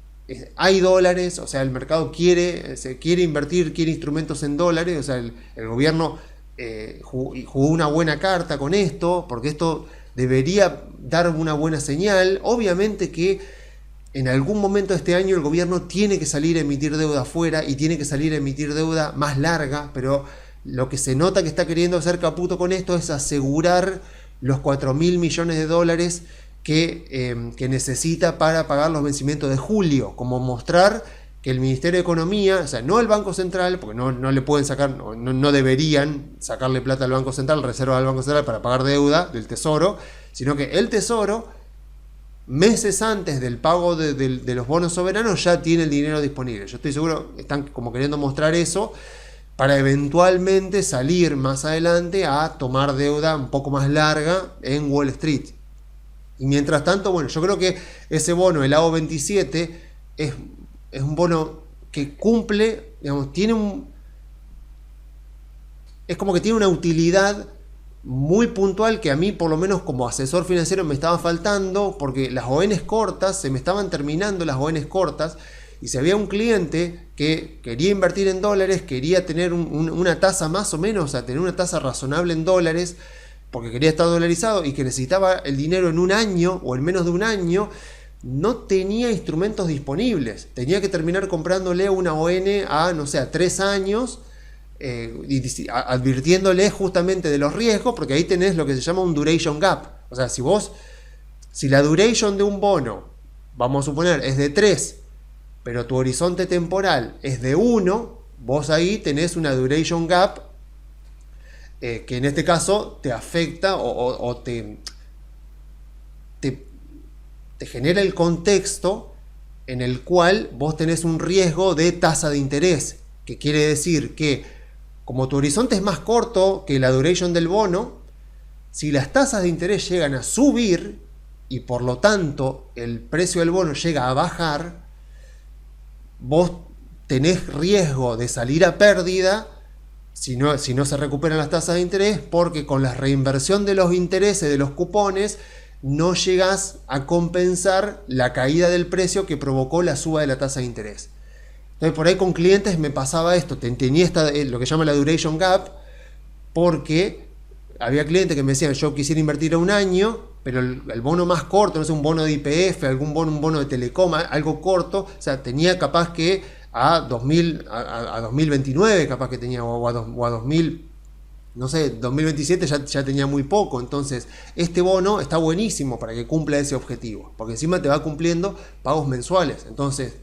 hay dólares, o sea, el mercado quiere invertir, quiere instrumentos en dólares, o sea, el gobierno jugó una buena carta con esto, porque esto debería dar una buena señal. Obviamente que en algún momento de este año el gobierno tiene que salir a emitir deuda afuera y tiene que salir a emitir deuda más larga, pero lo que se nota que está queriendo hacer Caputo con esto es asegurar los 4.000 millones de dólares que necesita para pagar los vencimientos de julio, como mostrar que el Ministerio de Economía, o sea, no el Banco Central, porque no le pueden sacar, no deberían sacarle plata al Banco Central, reserva al Banco Central para pagar deuda del Tesoro, sino que el Tesoro, meses antes del pago de los bonos soberanos, ya tiene el dinero disponible. Yo estoy seguro, están como queriendo mostrar eso para eventualmente salir más adelante a tomar deuda un poco más larga en Wall Street. Y mientras tanto, bueno, yo creo que ese bono, el AO27, es un bono que cumple, digamos, es como que tiene una utilidad muy puntual que a mí, por lo menos como asesor financiero, me estaba faltando, porque las ONs cortas, se me estaban terminando las ONs cortas, y si había un cliente que quería invertir en dólares, quería tener una tasa más o menos, o sea, tener una tasa razonable en dólares, porque quería estar dolarizado y que necesitaba el dinero en un año o en menos de un año, no tenía instrumentos disponibles. Tenía que terminar comprándole una ON a, no sé, a 3 años, advirtiéndole justamente de los riesgos, porque ahí tenés lo que se llama un duration gap. O sea, si la duration de un bono, vamos a suponer, es de 3, pero tu horizonte temporal es de 1, vos ahí tenés una duration gap que en este caso te afecta o te genera el contexto en el cual vos tenés un riesgo de tasa de interés, que quiere decir que como tu horizonte es más corto que la duration del bono, si las tasas de interés llegan a subir y por lo tanto el precio del bono llega a bajar, vos tenés riesgo de salir a pérdida si no se recuperan las tasas de interés, porque con la reinversión de los intereses de los cupones no llegas a compensar la caída del precio que provocó la suba de la tasa de interés. Entonces por ahí con clientes me pasaba esto, tenía lo que llama la duration gap, porque había clientes que me decían, yo quisiera invertir a un año, pero el bono más corto, no sé, un bono de YPF, un bono de Telecom, algo corto, o sea, tenía capaz que a 2029 capaz que tenía, o a 2000, no sé, 2027 ya tenía muy poco. Entonces este bono está buenísimo para que cumpla ese objetivo, porque encima te va cumpliendo pagos mensuales. Entonces,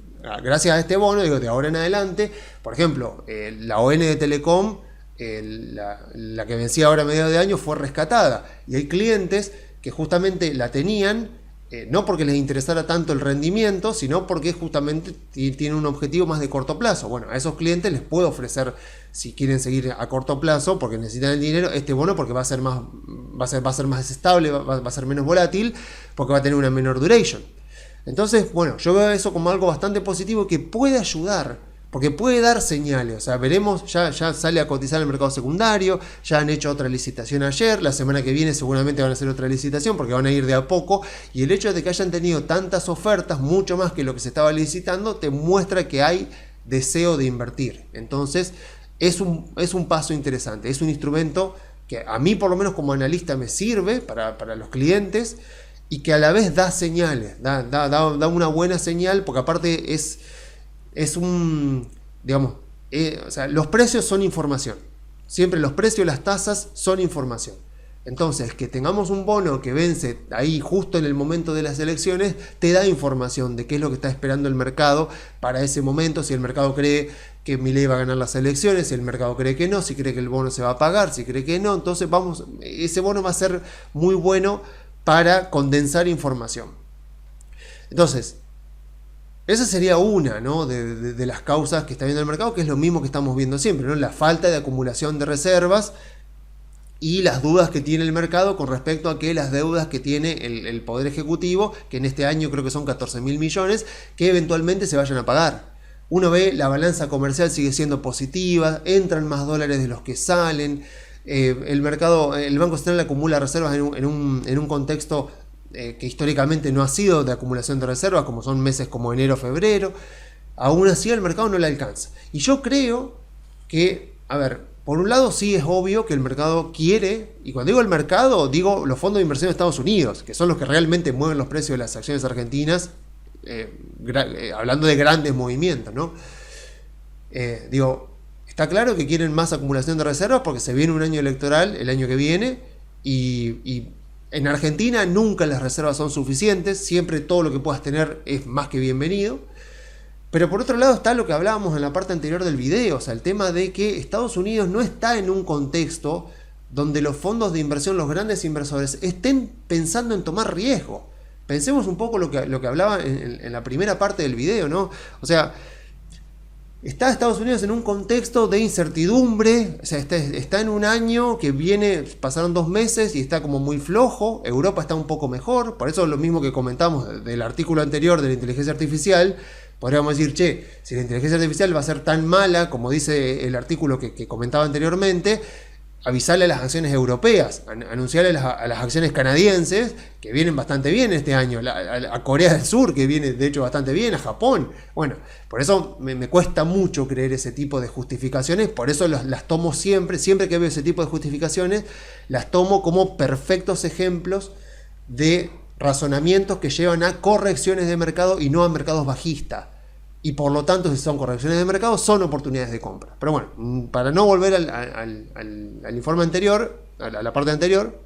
gracias a este bono, digo, de ahora en adelante, por ejemplo, la ON de Telecom, la que vencía ahora a mediados de año, fue rescatada, y hay clientes que justamente la tenían, no porque les interesara tanto el rendimiento, sino porque justamente tienen un objetivo más de corto plazo. Bueno, a esos clientes les puedo ofrecer, si quieren seguir a corto plazo porque necesitan el dinero, este bono, porque va a ser más estable, va a ser menos volátil, porque va a tener una menor duration. Entonces, bueno, yo veo eso como algo bastante positivo que puede ayudar, porque puede dar señales. O sea, veremos, ya sale a cotizar el mercado secundario, ya han hecho otra licitación ayer, la semana que viene seguramente van a hacer otra licitación porque van a ir de a poco, y el hecho de que hayan tenido tantas ofertas, mucho más que lo que se estaba licitando, te muestra que hay deseo de invertir. Entonces es un paso interesante, es un instrumento que a mí, por lo menos como analista, me sirve para los clientes, y que a la vez da señales, da una buena señal, porque aparte es un, digamos, o sea, los precios son información. Siempre los precios, las tasas son información. Entonces, que tengamos un bono que vence ahí justo en el momento de las elecciones, te da información de qué es lo que está esperando el mercado para ese momento, si el mercado cree que Milei va a ganar las elecciones, si el mercado cree que no, si cree que el bono se va a pagar, si cree que no. Entonces ese bono va a ser muy bueno para condensar información. Entonces, esa sería una, ¿no?, de las causas que está viendo el mercado, que es lo mismo que estamos viendo siempre, ¿no?, la falta de acumulación de reservas y las dudas que tiene el mercado con respecto a que las deudas que tiene el Poder Ejecutivo, que en este año creo que son 14.000 millones, que eventualmente se vayan a pagar. Uno ve la balanza comercial sigue siendo positiva, entran más dólares de los que salen, el Banco Central acumula reservas en un contexto que históricamente no ha sido de acumulación de reservas, como son meses como enero, febrero. Aún así el mercado no le alcanza. Y yo creo que, a ver, por un lado sí es obvio que el mercado quiere, y cuando digo el mercado, digo los fondos de inversión de Estados Unidos, que son los que realmente mueven los precios de las acciones argentinas, hablando de grandes movimientos, ¿no? Está claro que quieren más acumulación de reservas porque se viene un año electoral el año que viene, y en Argentina nunca las reservas son suficientes, siempre todo lo que puedas tener es más que bienvenido. Pero por otro lado está lo que hablábamos en la parte anterior del video, o sea, el tema de que Estados Unidos no está en un contexto donde los fondos de inversión, los grandes inversores, estén pensando en tomar riesgo. Pensemos un poco lo que hablaba en la primera parte del video, ¿no? O sea, está Estados Unidos en un contexto de incertidumbre, o sea, está en un año que pasaron 2 meses y está como muy flojo. Europa está un poco mejor, por eso lo mismo que comentamos del artículo anterior de la inteligencia artificial. Podríamos decir, si la inteligencia artificial va a ser tan mala como dice el artículo que comentaba anteriormente, avisarle a las acciones europeas, anunciarle a las acciones canadienses, que vienen bastante bien este año, a Corea del Sur, que viene de hecho bastante bien, a Japón. Bueno, por eso me cuesta mucho creer ese tipo de justificaciones, por eso las tomo siempre que veo ese tipo de justificaciones, las tomo como perfectos ejemplos de razonamientos que llevan a correcciones de mercado y no a mercados bajistas. Y por lo tanto, si son correcciones de mercado, son oportunidades de compra. Pero bueno, para no volver al informe anterior, a la parte anterior,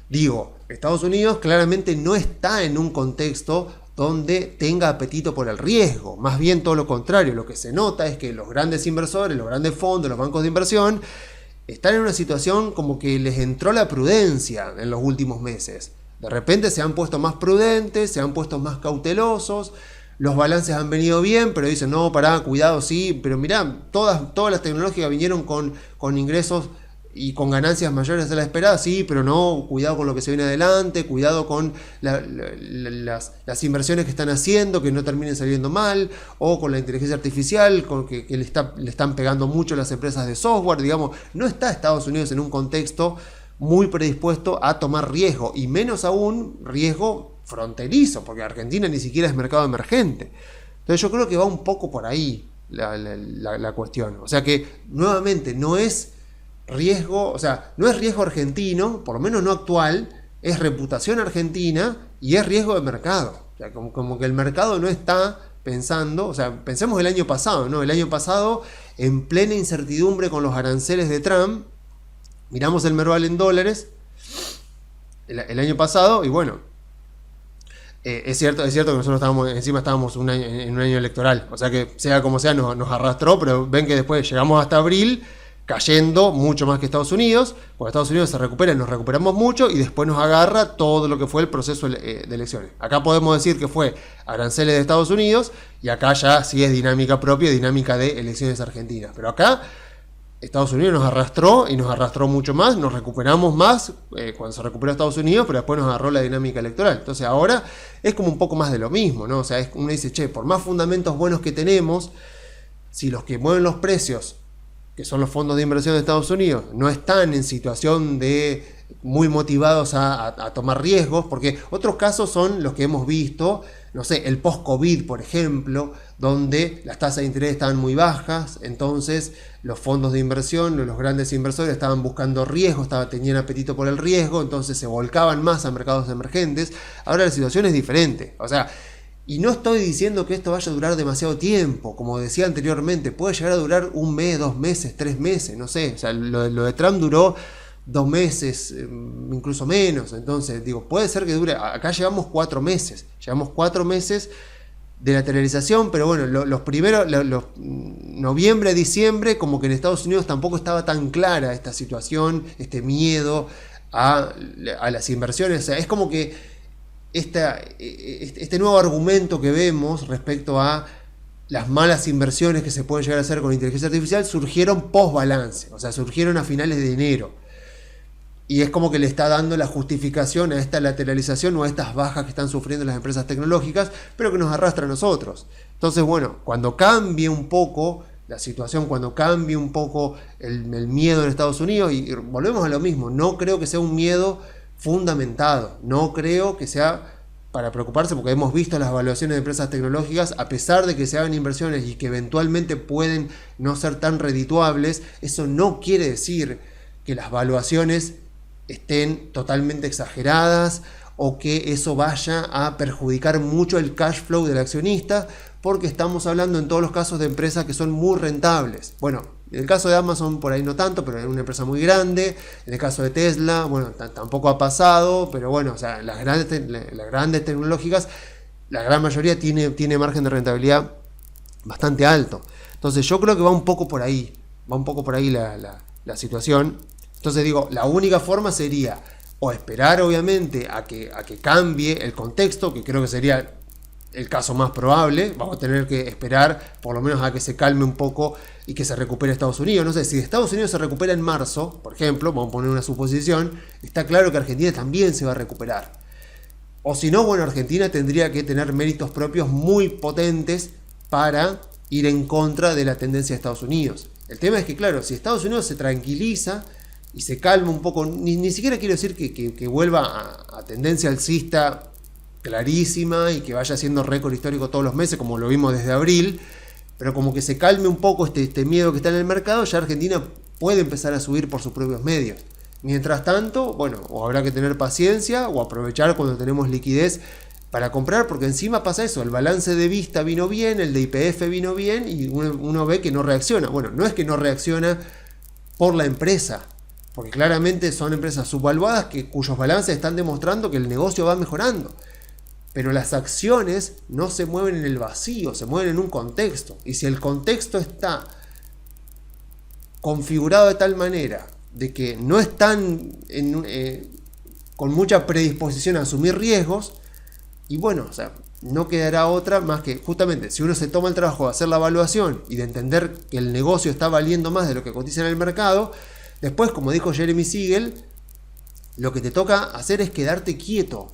digo, Estados Unidos claramente no está en un contexto donde tenga apetito por el riesgo. Más bien todo lo contrario, lo que se nota es que los grandes inversores, los grandes fondos, los bancos de inversión, están en una situación como que les entró la prudencia en los últimos meses. De repente se han puesto más prudentes, se han puesto más cautelosos, los balances han venido bien, pero dicen, no, pará, cuidado, sí, pero mirá, todas las tecnológicas vinieron con ingresos y con ganancias mayores de la esperada, sí, pero no, cuidado con lo que se viene adelante, cuidado con las inversiones que están haciendo, que no terminen saliendo mal, o con la inteligencia artificial, con que le están pegando mucho las empresas de software, digamos. No está Estados Unidos en un contexto muy predispuesto a tomar riesgo, y menos aún riesgo fronterizo, porque Argentina ni siquiera es mercado emergente. Entonces yo creo que va un poco por ahí la cuestión. O sea que nuevamente no es riesgo, o sea, no es riesgo argentino, por lo menos no actual, es reputación argentina y es riesgo de mercado. O sea, como que el mercado no está pensando, o sea, pensemos el año pasado, ¿no? El año pasado, en plena incertidumbre con los aranceles de Trump, miramos el Merval en dólares el año pasado y bueno, es cierto que nosotros estábamos en un año electoral, o sea que sea como sea nos arrastró, pero ven que después llegamos hasta abril cayendo mucho más que Estados Unidos. Cuando Estados Unidos se recupera, nos recuperamos mucho y después nos agarra todo lo que fue el proceso de elecciones. Acá podemos decir que fue aranceles de Estados Unidos y acá ya sí es dinámica propia, dinámica de elecciones argentinas, pero acá Estados Unidos nos arrastró y nos arrastró mucho más, nos recuperamos más cuando se recuperó Estados Unidos, pero después nos agarró la dinámica electoral. Entonces ahora es como un poco más de lo mismo, ¿no? O sea, uno dice, por más fundamentos buenos que tenemos, si los que mueven los precios, que son los fondos de inversión de Estados Unidos, no están en situación de muy motivados a tomar riesgos, porque otros casos son los que hemos visto, no sé, el post-COVID, por ejemplo, donde las tasas de interés estaban muy bajas, entonces los fondos de inversión, los grandes inversores estaban buscando riesgo, tenían apetito por el riesgo, entonces se volcaban más a mercados emergentes. Ahora la situación es diferente, o sea, Y no estoy diciendo que esto vaya a durar demasiado tiempo, como decía anteriormente, puede llegar a durar 1 mes, 2 meses, 3 meses, no sé. O sea, lo de Trump duró 2 meses, incluso menos. Entonces, digo, puede ser que dure, acá llevamos 4 meses, de lateralización, pero bueno, los primeros, noviembre, diciembre, como que en Estados Unidos tampoco estaba tan clara esta situación, este miedo a las inversiones. O sea, es como que este nuevo argumento que vemos respecto a las malas inversiones que se pueden llegar a hacer con inteligencia artificial surgieron post balance, o sea, surgieron a finales de enero. Y es como que le está dando la justificación a esta lateralización o a estas bajas que están sufriendo las empresas tecnológicas, pero que nos arrastra a nosotros. Entonces, bueno, cuando cambie un poco la situación, cuando cambie un poco el miedo en Estados Unidos, y volvemos a lo mismo, no creo que sea un miedo fundamentado, no creo que sea para preocuparse, porque hemos visto las evaluaciones de empresas tecnológicas, a pesar de que se hagan inversiones y que eventualmente pueden no ser tan redituables, eso no quiere decir que las valuaciones estén totalmente exageradas o que eso vaya a perjudicar mucho el cash flow del accionista, porque estamos hablando en todos los casos de empresas que son muy rentables. Bueno, en el caso de Amazon por ahí no tanto, pero es una empresa muy grande. En el caso de Tesla, bueno, tampoco ha pasado, pero bueno, o sea, las grandes tecnológicas, la gran mayoría tiene margen de rentabilidad bastante alto. Entonces yo creo que va un poco por ahí la situación. Entonces digo, la única forma sería o esperar obviamente a que cambie el contexto, que creo que sería el caso más probable. Vamos a tener que esperar por lo menos a que se calme un poco y que se recupere Estados Unidos. No sé, si Estados Unidos se recupera en marzo, por ejemplo, vamos a poner una suposición, está claro que Argentina también se va a recuperar. O si no, bueno, Argentina tendría que tener méritos propios muy potentes para ir en contra de la tendencia de Estados Unidos. El tema es que, claro, si Estados Unidos se tranquiliza y se calma un poco, ni siquiera quiero decir que vuelva a tendencia alcista clarísima y que vaya haciendo récord histórico todos los meses, como lo vimos desde abril, pero como que se calme un poco este miedo que está en el mercado, ya Argentina puede empezar a subir por sus propios medios. Mientras tanto, bueno, o habrá que tener paciencia o aprovechar cuando tenemos liquidez para comprar, porque encima pasa eso, el balance de Vista vino bien, el de YPF vino bien y uno ve que no reacciona. Bueno, no es que no reacciona por la empresa, porque claramente son empresas subvaluadas cuyos balances están demostrando que el negocio va mejorando. Pero las acciones no se mueven en el vacío, se mueven en un contexto. Y si el contexto está configurado de tal manera de que no están con mucha predisposición a asumir riesgos, y bueno, o sea, no quedará otra más que justamente si uno se toma el trabajo de hacer la evaluación y de entender que el negocio está valiendo más de lo que cotiza en el mercado, después, como dijo Jeremy Siegel, lo que te toca hacer es quedarte quieto,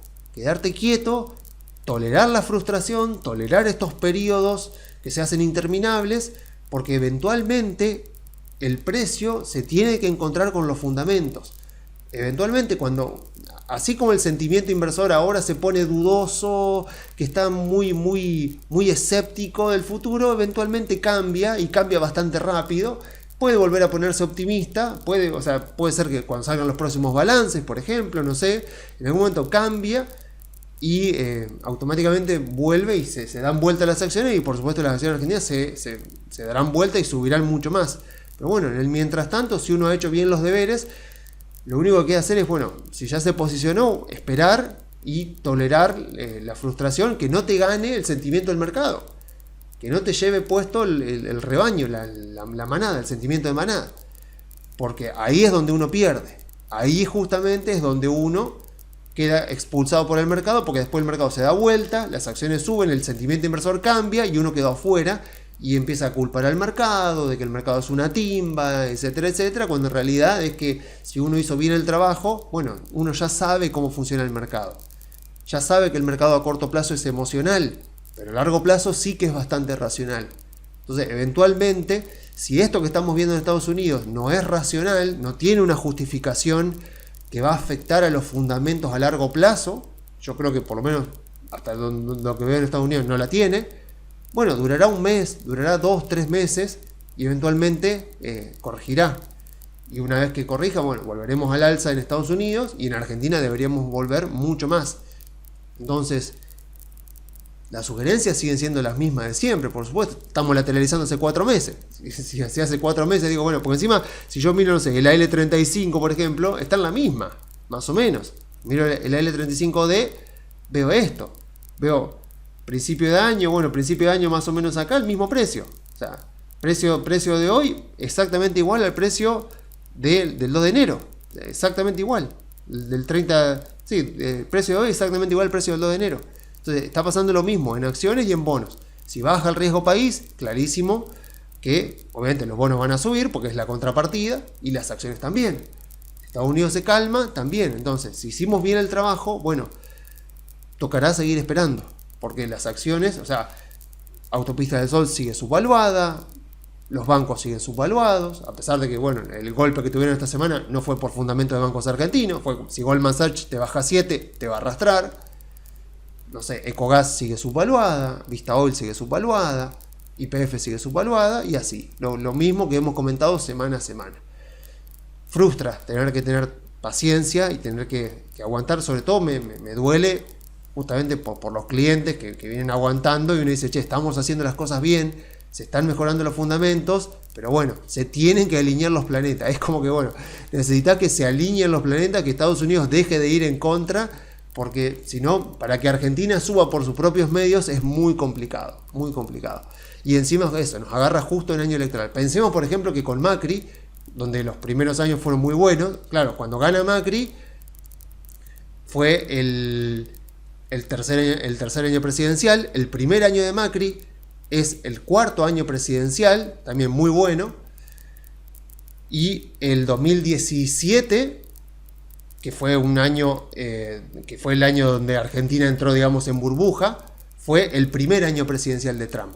tolerar la frustración, tolerar estos periodos que se hacen interminables, porque eventualmente el precio se tiene que encontrar con los fundamentos. Eventualmente, así como el sentimiento inversor ahora se pone dudoso, que está muy escéptico del futuro, eventualmente cambia y cambia bastante rápido. Puede volver a ponerse optimista, puede ser que cuando salgan los próximos balances, por ejemplo, no sé, en algún momento cambia y automáticamente vuelve y se dan vuelta las acciones, y por supuesto las acciones argentinas se darán vuelta y subirán mucho más. Pero bueno, en el mientras tanto, si uno ha hecho bien los deberes, lo único que queda hacer es, bueno, si ya se posicionó, esperar y tolerar la frustración, que no te gane el sentimiento del mercado, que no te lleve puesto el rebaño, la manada, el sentimiento de manada, porque ahí es donde uno pierde, ahí justamente es donde uno queda expulsado por el mercado, porque después el mercado se da vuelta, las acciones suben, el sentimiento inversor cambia y uno quedó afuera y empieza a culpar al mercado, de que el mercado es una timba, etcétera, etcétera, cuando en realidad es que si uno hizo bien el trabajo, bueno, uno ya sabe cómo funciona el mercado, ya sabe que el mercado a corto plazo es emocional, pero a largo plazo sí que es bastante racional. Entonces, eventualmente, si esto que estamos viendo en Estados Unidos no es racional, no tiene una justificación que va a afectar a los fundamentos a largo plazo, yo creo que por lo menos hasta lo que veo en Estados Unidos no la tiene, bueno, durará un mes, durará 2, 3 meses y eventualmente corregirá. Y una vez que corrija, bueno, volveremos al alza en Estados Unidos y en Argentina deberíamos volver mucho más. Entonces, Las sugerencias siguen siendo las mismas de siempre, por supuesto. Estamos lateralizando hace 4 meses. Si hace 4 meses, digo, bueno, porque encima, si yo miro, no sé, el AL35, por ejemplo, está en la misma, más o menos. Miro el AL35D, veo esto. Veo principio de año, bueno, principio de año más o menos acá, el mismo precio. O sea, precio de hoy exactamente igual al precio del 2 de enero. Exactamente igual. Del 30, sí, el precio de hoy exactamente igual al precio del 2 de enero. Entonces está pasando lo mismo en acciones y en bonos. Si baja el riesgo país, clarísimo que obviamente los bonos van a subir porque es la contrapartida y las acciones también. Estados Unidos se calma también. Entonces, si hicimos bien el trabajo, bueno, tocará seguir esperando. Porque las acciones, o sea, Autopista del Sol sigue subvaluada, los bancos siguen subvaluados, a pesar de que, bueno, el golpe que tuvieron esta semana no fue por fundamento de bancos argentinos, fue si Goldman Sachs te baja 7, te va a arrastrar. No sé, Ecogas sigue subvaluada, Vista Oil sigue subvaluada, YPF sigue subvaluada y así. Lo mismo que hemos comentado semana a semana. Frustra tener que tener paciencia y tener que aguantar. Sobre todo me duele justamente por los clientes que vienen aguantando y uno dice, che, estamos haciendo las cosas bien, se están mejorando los fundamentos, pero bueno, se tienen que alinear los planetas. Es como que, bueno, necesita que se alineen los planetas, que Estados Unidos deje de ir en contra, porque si no, para que Argentina suba por sus propios medios es muy complicado, muy complicado. Y encima eso, nos agarra justo en año electoral. Pensemos, por ejemplo, que con Macri, donde los primeros años fueron muy buenos, claro, cuando gana Macri, fue el tercer año presidencial, el primer año de Macri es el cuarto año presidencial, también muy bueno, y el 2017... que fue un año, que fue el año donde Argentina entró, digamos, en burbuja, fue el primer año presidencial de Trump.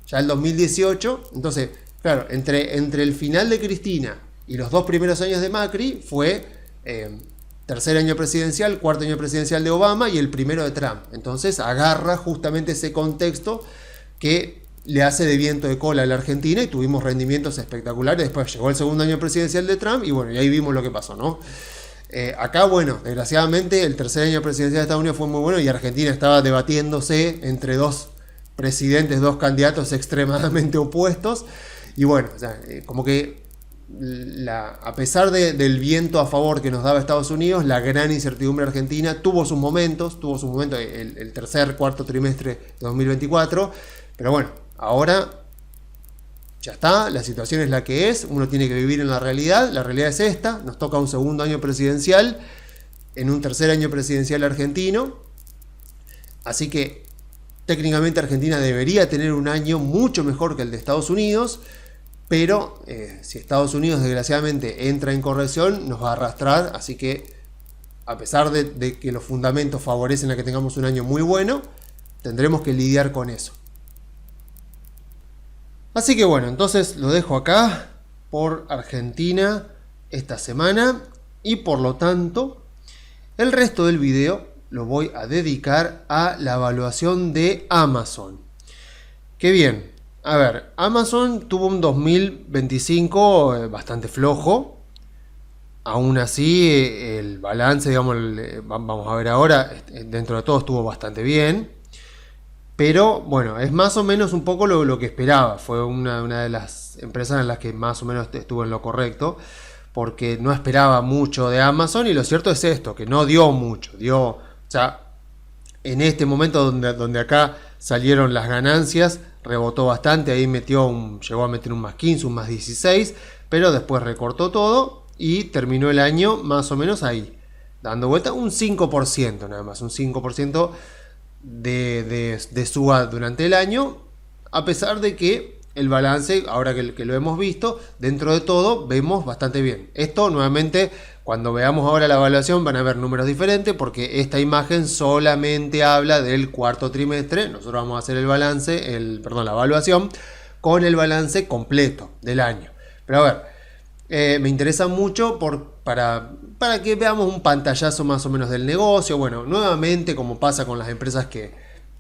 Ya el 2018, entonces, claro, entre el final de Cristina y los 2 primeros años de Macri, fue tercer año presidencial, cuarto año presidencial de Obama y el primero de Trump. Entonces agarra justamente ese contexto que le hace de viento de cola a la Argentina y tuvimos rendimientos espectaculares. Después llegó el segundo año presidencial de Trump y bueno, y ahí vimos lo que pasó, ¿no? Acá, bueno, desgraciadamente el tercer año presidencial de Estados Unidos fue muy bueno y Argentina estaba debatiéndose entre 2 presidentes, 2 candidatos extremadamente opuestos. Y bueno, o sea, como que a pesar del viento a favor que nos daba Estados Unidos, la gran incertidumbre argentina tuvo sus momentos el tercer, cuarto trimestre de 2024. Pero bueno, ahora ya está, la situación es la que es, uno tiene que vivir en la realidad es esta, nos toca un segundo año presidencial, en un tercer año presidencial argentino, así que técnicamente Argentina debería tener un año mucho mejor que el de Estados Unidos, pero si Estados Unidos desgraciadamente entra en corrección, nos va a arrastrar, así que a pesar de que los fundamentos favorecen a que tengamos un año muy bueno, tendremos que lidiar con eso. Así que bueno, entonces lo dejo acá por Argentina esta semana y por lo tanto el resto del video lo voy a dedicar a la evaluación de Amazon. Qué bien, a ver, Amazon tuvo un 2025 bastante flojo, aún así el balance, digamos, vamos a ver ahora, dentro de todo estuvo bastante bien. Pero bueno, es más o menos un poco lo que esperaba. Fue una de las empresas en las que más o menos estuvo en lo correcto. Porque no esperaba mucho de Amazon. Y lo cierto es esto, que no dio mucho. O sea, en este momento donde acá salieron las ganancias, rebotó bastante. Ahí llegó a meter un más 15, un más 16. Pero después recortó todo y terminó el año más o menos ahí. Dando vuelta un 5% nada más. Un 5% de suba durante el año, a pesar de que el balance, ahora que lo hemos visto, dentro de todo vemos bastante bien. Esto nuevamente, cuando veamos ahora la evaluación, van a ver números diferentes, porque esta imagen solamente habla del cuarto trimestre. Nosotros vamos a hacer el balance, la evaluación con el balance completo del año. Pero a ver, me interesa mucho para que veamos un pantallazo más o menos del negocio. Bueno, nuevamente, como pasa con las empresas que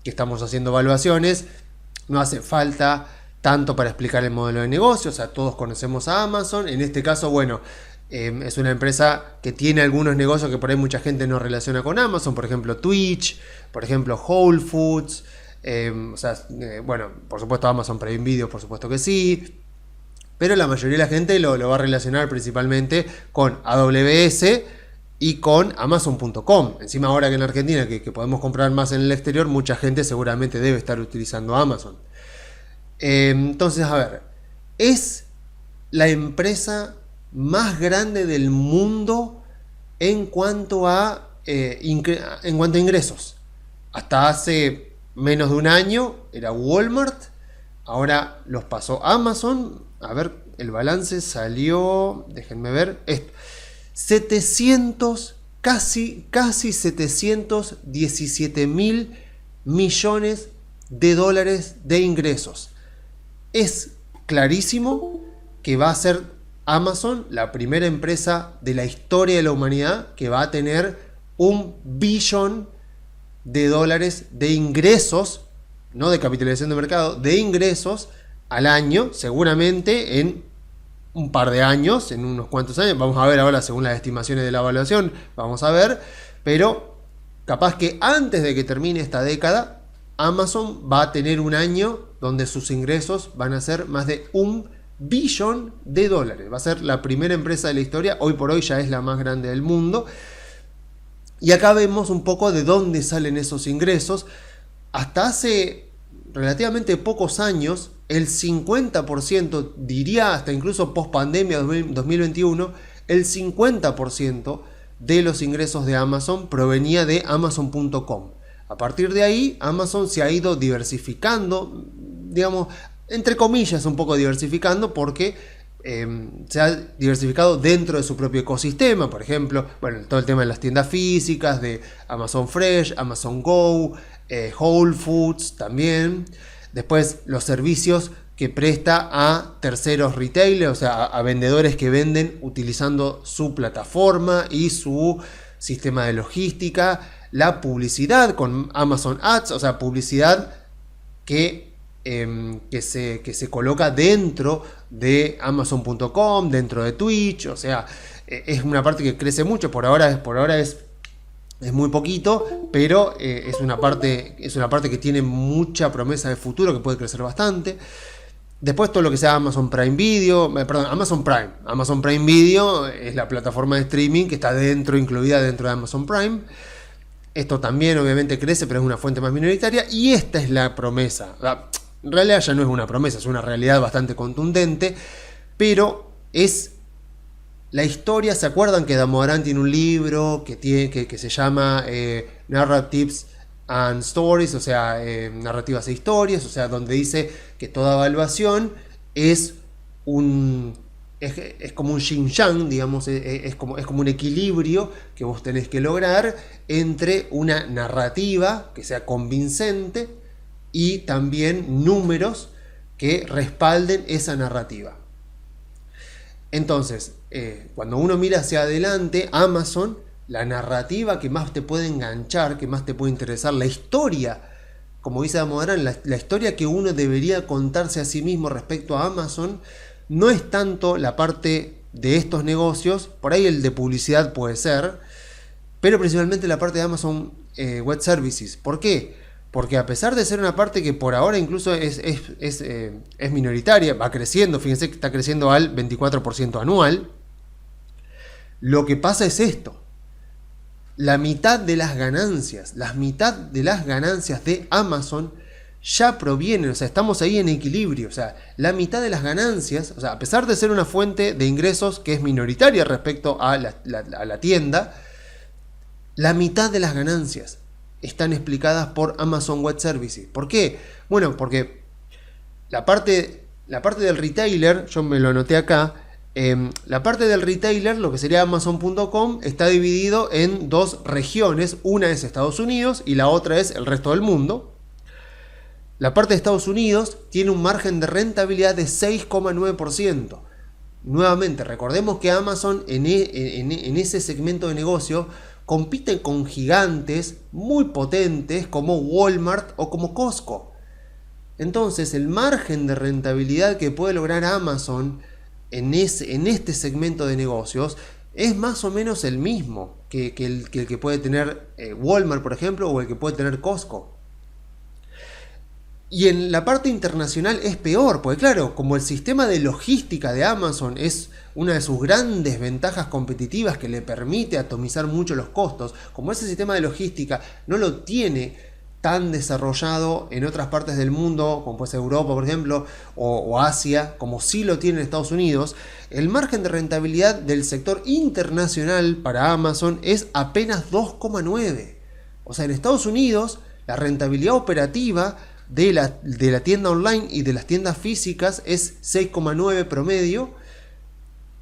estamos haciendo evaluaciones, no hace falta tanto para explicar el modelo de negocio. O sea, todos conocemos a Amazon. En este caso, bueno, es una empresa que tiene algunos negocios que por ahí mucha gente no relaciona con Amazon. Por ejemplo, Twitch, por ejemplo, Whole Foods, Bueno, por supuesto Amazon Prime Video, por supuesto que sí. Pero la mayoría de la gente lo va a relacionar principalmente con AWS y con Amazon.com. Encima ahora que en Argentina que podemos comprar más en el exterior, mucha gente seguramente debe estar utilizando Amazon. Entonces, a ver, es la empresa más grande del mundo en cuanto a ingresos. Hasta hace menos de un año era Walmart, ahora los pasó Amazon. A ver, el balance salió, déjenme ver, 700, casi 717 mil millones de dólares de ingresos. Es clarísimo que va a ser Amazon la primera empresa de la historia de la humanidad que va a tener $1 billón de ingresos, no de capitalización de mercado, de ingresos al año, seguramente en un par de años, en unos cuantos años. Vamos a ver ahora según las estimaciones de la evaluación, vamos a ver, pero capaz que antes de que termine esta década, Amazon va a tener un año donde sus ingresos van a ser más de $1 billón. Va a ser la primera empresa de la historia, hoy por hoy ya es la más grande del mundo. Y acá vemos un poco de dónde salen esos ingresos. Hasta hace relativamente pocos años, el 50%, diría hasta incluso post pandemia 2021, el 50% de los ingresos de Amazon provenía de Amazon.com. A partir de ahí, Amazon se ha ido diversificando, digamos, entre comillas, un poco diversificando, porque se ha diversificado dentro de su propio ecosistema. Por ejemplo, bueno, todo el tema de las tiendas físicas, de Amazon Fresh, Amazon Go, Whole Foods también. Después los servicios que presta a terceros retailers, o sea, a vendedores que venden utilizando su plataforma y su sistema de logística. La publicidad con Amazon Ads, o sea, publicidad que se coloca dentro de Amazon.com, dentro de Twitch. O sea, es una parte que crece mucho. Por ahora es muy poquito, pero es una parte que tiene mucha promesa de futuro, que puede crecer bastante. Después todo lo que sea Amazon Prime Video, Amazon Prime. Amazon Prime Video es la plataforma de streaming que está incluida dentro de Amazon Prime. Esto también obviamente crece, pero es una fuente más minoritaria. Y esta es la promesa. En realidad ya no es una promesa, es una realidad bastante contundente. Pero es la historia. ¿Se acuerdan que Damodaran tiene un libro que se llama Narratives and Stories? O sea, narrativas e historias. O sea, donde dice que toda evaluación es como un yin-yang, digamos, es como un equilibrio que vos tenés que lograr entre una narrativa que sea convincente y también números que respalden esa narrativa. Entonces, cuando uno mira hacia adelante, Amazon, la narrativa que más te puede enganchar, que más te puede interesar, la historia, como dice Damodaran, la historia que uno debería contarse a sí mismo respecto a Amazon, no es tanto la parte de estos negocios, por ahí el de publicidad puede ser, pero principalmente la parte de Amazon Web Services. ¿Por qué? Porque a pesar de ser una parte que por ahora incluso es minoritaria, va creciendo, fíjense que está creciendo al 24% anual, lo que pasa es esto. La mitad de las ganancias de Amazon ya provienen, o sea, estamos ahí en equilibrio, o sea, la mitad de las ganancias, o sea, a pesar de ser una fuente de ingresos que es minoritaria respecto a la tienda, la mitad de las ganancias están explicadas por Amazon Web Services. ¿Por qué? Bueno, porque la parte del retailer, yo me lo anoté acá, la parte del retailer, lo que sería Amazon.com, está dividido en dos regiones. Una es Estados Unidos y la otra es el resto del mundo. La parte de Estados Unidos tiene un margen de rentabilidad de 6,9%. Nuevamente, recordemos que Amazon en ese segmento de negocio compite con gigantes muy potentes como Walmart o como Costco. Entonces, el margen de rentabilidad que puede lograr Amazon en este segmento de negocios es más o menos el mismo que el que puede tener Walmart, por ejemplo, o el que puede tener Costco. Y en la parte internacional es peor, porque claro, como el sistema de logística de Amazon es una de sus grandes ventajas competitivas que le permite atomizar mucho los costos, como ese sistema de logística no lo tiene tan desarrollado en otras partes del mundo, como puede ser Europa, por ejemplo, o Asia, como sí lo tiene en Estados Unidos, el margen de rentabilidad del sector internacional para Amazon es apenas 2,9. O sea, en Estados Unidos la rentabilidad operativa de la tienda online y de las tiendas físicas es 6,9 promedio,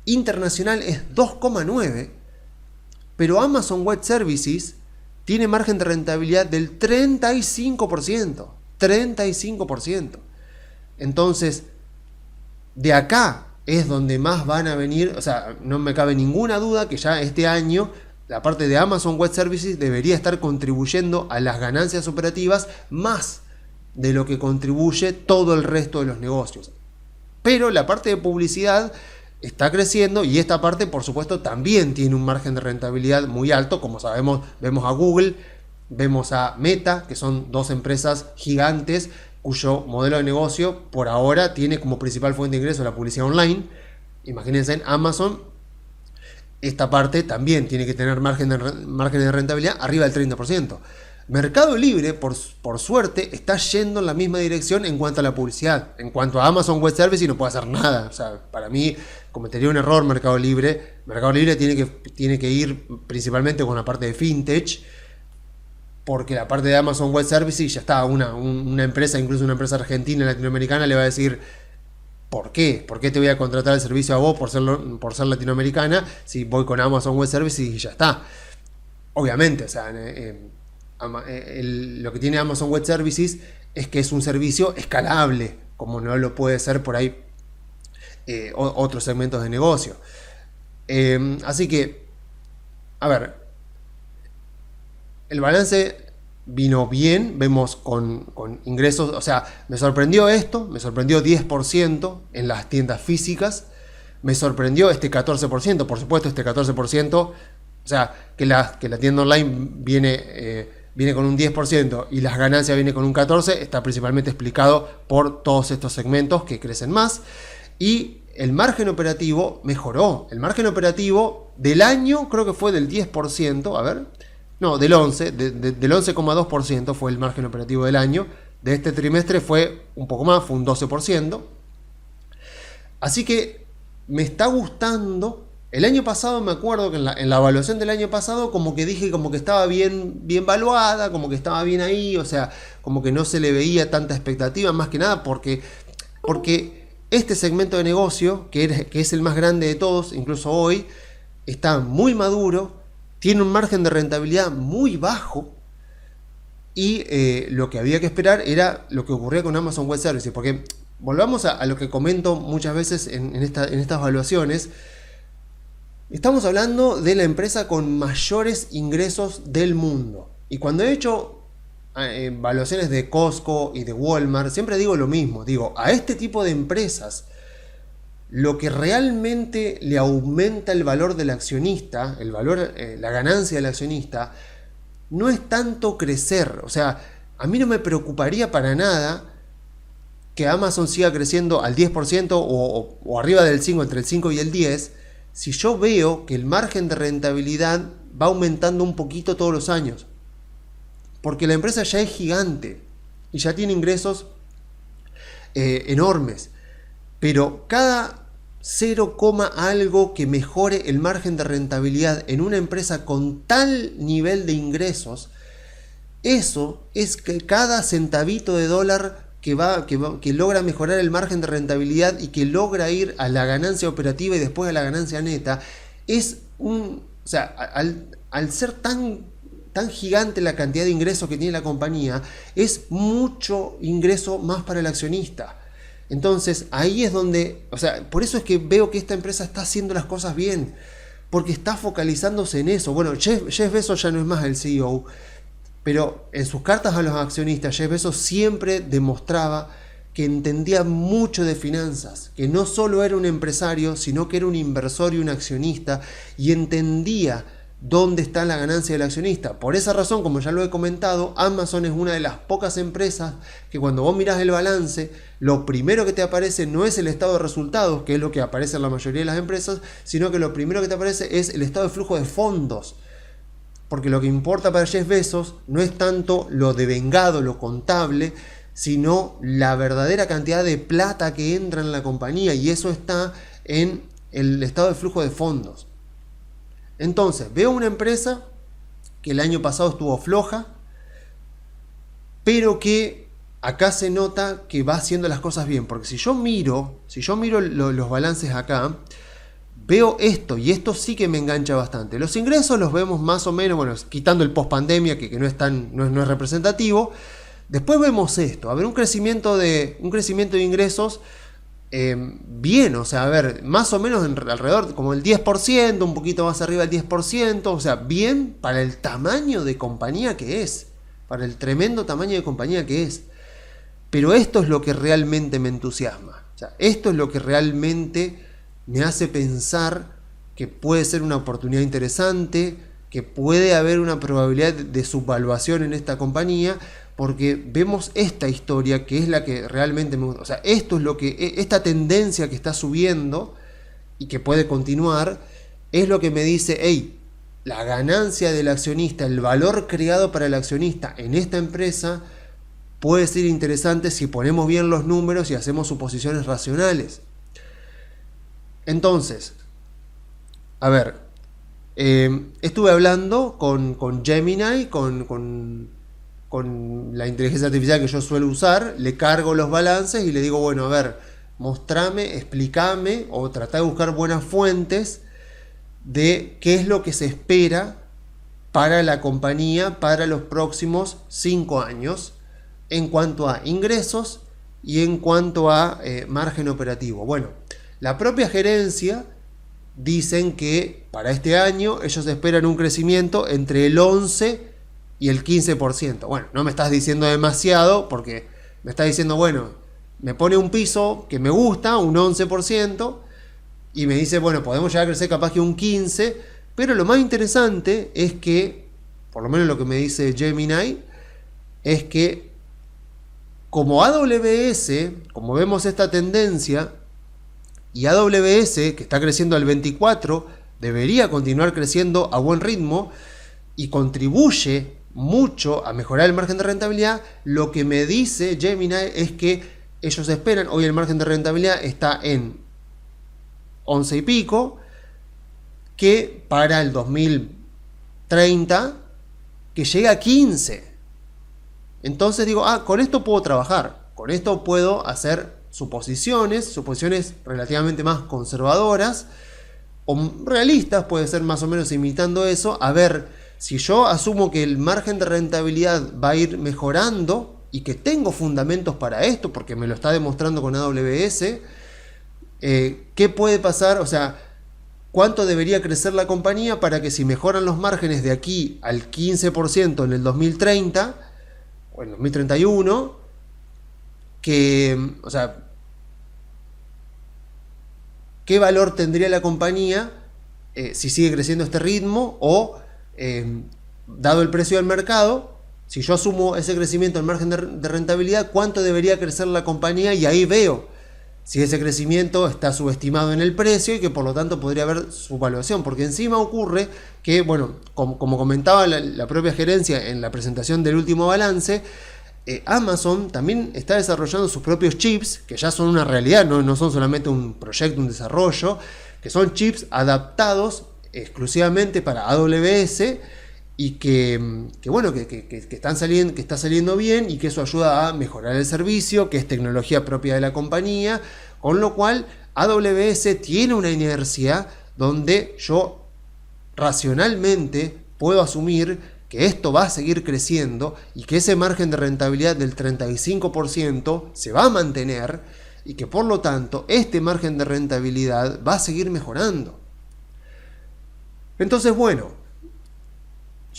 internacional es 2,9, pero Amazon Web Services tiene margen de rentabilidad del 35%. 35%. Entonces, de acá es donde más van a venir, o sea, no me cabe ninguna duda que ya este año la parte de Amazon Web Services debería estar contribuyendo a las ganancias operativas más de lo que contribuye todo el resto de los negocios. Pero la parte de publicidad está creciendo y esta parte, por supuesto, también tiene un margen de rentabilidad muy alto. Como sabemos, vemos a Google, vemos a Meta, que son dos empresas gigantes cuyo modelo de negocio por ahora tiene como principal fuente de ingreso la publicidad online. Imagínense en Amazon, esta parte también tiene que tener margen de rentabilidad arriba del 30%. Mercado Libre, por suerte, está yendo en la misma dirección en cuanto a la publicidad. En cuanto a Amazon Web Services, no puede hacer nada. O sea, para mí cometería un error Mercado Libre. Mercado Libre tiene que ir principalmente con la parte de fintech, porque la parte de Amazon Web Services ya está. Una empresa, incluso una empresa argentina, latinoamericana, le va a decir: ¿por qué? ¿Por qué te voy a contratar el servicio a vos por ser latinoamericana si voy con Amazon Web Services y ya está? Obviamente, o sea, lo que tiene Amazon Web Services es que es un servicio escalable, como no lo puede ser por ahí otros segmentos de negocio. Así que, a ver, el balance vino bien, vemos con ingresos, o sea, me sorprendió 10% en las tiendas físicas, me sorprendió este 14%, por supuesto este 14%, o sea, que la tienda online viene con un 10% y las ganancias vienen con un 14%, está principalmente explicado por todos estos segmentos que crecen más. Y el margen operativo mejoró. El margen operativo del año creo que fue del 10%, a ver, no, del 11,2% fue el margen operativo del año. De este trimestre fue un poco más, fue un 12%. Así que me está gustando. El año pasado me acuerdo que en la evaluación del año pasado como que dije como que estaba bien valuada, como que estaba bien ahí, o sea, como que no se le veía tanta expectativa, más que nada porque este segmento de negocio, que es el más grande de todos, incluso hoy, está muy maduro, tiene un margen de rentabilidad muy bajo y lo que había que esperar era lo que ocurría con Amazon Web Services, porque volvamos a lo que comento muchas veces en estas evaluaciones. Estamos hablando de la empresa con mayores ingresos del mundo. Y cuando he hecho evaluaciones de Costco y de Walmart, siempre digo lo mismo. Digo, a este tipo de empresas, lo que realmente le aumenta el valor del accionista, la ganancia del accionista, no es tanto crecer. O sea, a mí no me preocuparía para nada que Amazon siga creciendo al 10% o arriba del 5, entre el 5 y el 10%, si yo veo que el margen de rentabilidad va aumentando un poquito todos los años. Porque la empresa ya es gigante y ya tiene ingresos enormes. Pero cada 0, algo que mejore el margen de rentabilidad en una empresa con tal nivel de ingresos, eso es que cada centavito de dólar que logra mejorar el margen de rentabilidad y que logra ir a la ganancia operativa y después a la ganancia neta, o sea, al ser tan gigante la cantidad de ingresos que tiene la compañía, es mucho ingreso más para el accionista. Entonces ahí es donde, o sea, por eso es que veo que esta empresa está haciendo las cosas bien, porque está focalizándose en eso. Bueno, Jeff Bezos ya no es más el CEO, pero en sus cartas a los accionistas, Jeff Bezos siempre demostraba que entendía mucho de finanzas, que no solo era un empresario, sino que era un inversor y un accionista, y entendía dónde está la ganancia del accionista. Por esa razón, como ya lo he comentado, Amazon es una de las pocas empresas que cuando vos mirás el balance, lo primero que te aparece no es el estado de resultados, que es lo que aparece en la mayoría de las empresas, sino que lo primero que te aparece es el estado de flujo de fondos. Porque lo que importa para Jeff Bezos no es tanto lo devengado, lo contable, sino la verdadera cantidad de plata que entra en la compañía, y eso está en el estado de flujo de fondos. Entonces, veo una empresa que el año pasado estuvo floja, pero que acá se nota que va haciendo las cosas bien. Porque si yo miro los balances acá, veo esto, y esto sí que me engancha bastante. Los ingresos los vemos más o menos, bueno, quitando el post pandemia, que no es representativo. Después vemos esto, a ver, un crecimiento de ingresos bien, o sea, a ver, más o menos alrededor como el 10%, un poquito más arriba del 10%, o sea, bien para el tamaño de compañía que es, para el tremendo tamaño de compañía que es. Pero esto es lo que realmente me entusiasma, o sea, esto es lo que realmente me hace pensar que puede ser una oportunidad interesante, que puede haber una probabilidad de subvaluación en esta compañía, porque vemos esta historia que es la que realmente me gusta. O sea, esto es lo que, esta tendencia que está subiendo y que puede continuar, es lo que me dice, hey, la ganancia del accionista, el valor creado para el accionista en esta empresa puede ser interesante si ponemos bien los números y hacemos suposiciones racionales. Entonces, a ver, estuve hablando con Gemini, con la inteligencia artificial que yo suelo usar, le cargo los balances y le digo, bueno, a ver, mostrame, explícame o tratá de buscar buenas fuentes de qué es lo que se espera para la compañía para los próximos 5 años en cuanto a ingresos y en cuanto a margen operativo. Bueno, la propia gerencia dicen que para este año ellos esperan un crecimiento entre el 11 y el 15%. Bueno, no me estás diciendo demasiado, porque me estás diciendo, bueno, me pone un piso que me gusta, un 11%, y me dice, bueno, podemos llegar a crecer capaz que un 15%, pero lo más interesante es que, por lo menos lo que me dice Gemini, es que como AWS, como vemos esta tendencia, y AWS, que está creciendo al 24%, debería continuar creciendo a buen ritmo y contribuye mucho a mejorar el margen de rentabilidad. Lo que me dice Gemini es que ellos esperan, hoy el margen de rentabilidad está en 11 y pico, que para el 2030 que llegue a 15. Entonces digo, con esto puedo trabajar, con esto puedo hacer suposiciones relativamente más conservadoras o realistas, puede ser más o menos imitando eso. A ver, si yo asumo que el margen de rentabilidad va a ir mejorando y que tengo fundamentos para esto, porque me lo está demostrando con AWS, ¿qué puede pasar? O sea, ¿cuánto debería crecer la compañía para que si mejoran los márgenes de aquí al 15% en el 2030 o en el 2031, o sea, ¿qué valor tendría la compañía si sigue creciendo a este ritmo? O dado el precio del mercado, si yo asumo ese crecimiento en margen de rentabilidad, ¿cuánto debería crecer la compañía? Y ahí veo si ese crecimiento está subestimado en el precio y que por lo tanto podría haber subvaluación. Porque encima ocurre que, bueno, como comentaba la propia gerencia en la presentación del último balance, Amazon también está desarrollando sus propios chips, que ya son una realidad, no son solamente un proyecto, un desarrollo, que son chips adaptados exclusivamente para AWS y que está saliendo bien, y que eso ayuda a mejorar el servicio, que es tecnología propia de la compañía, con lo cual AWS tiene una inercia donde yo racionalmente puedo asumir que esto va a seguir creciendo y que ese margen de rentabilidad del 35% se va a mantener, y que por lo tanto este margen de rentabilidad va a seguir mejorando. Entonces, bueno,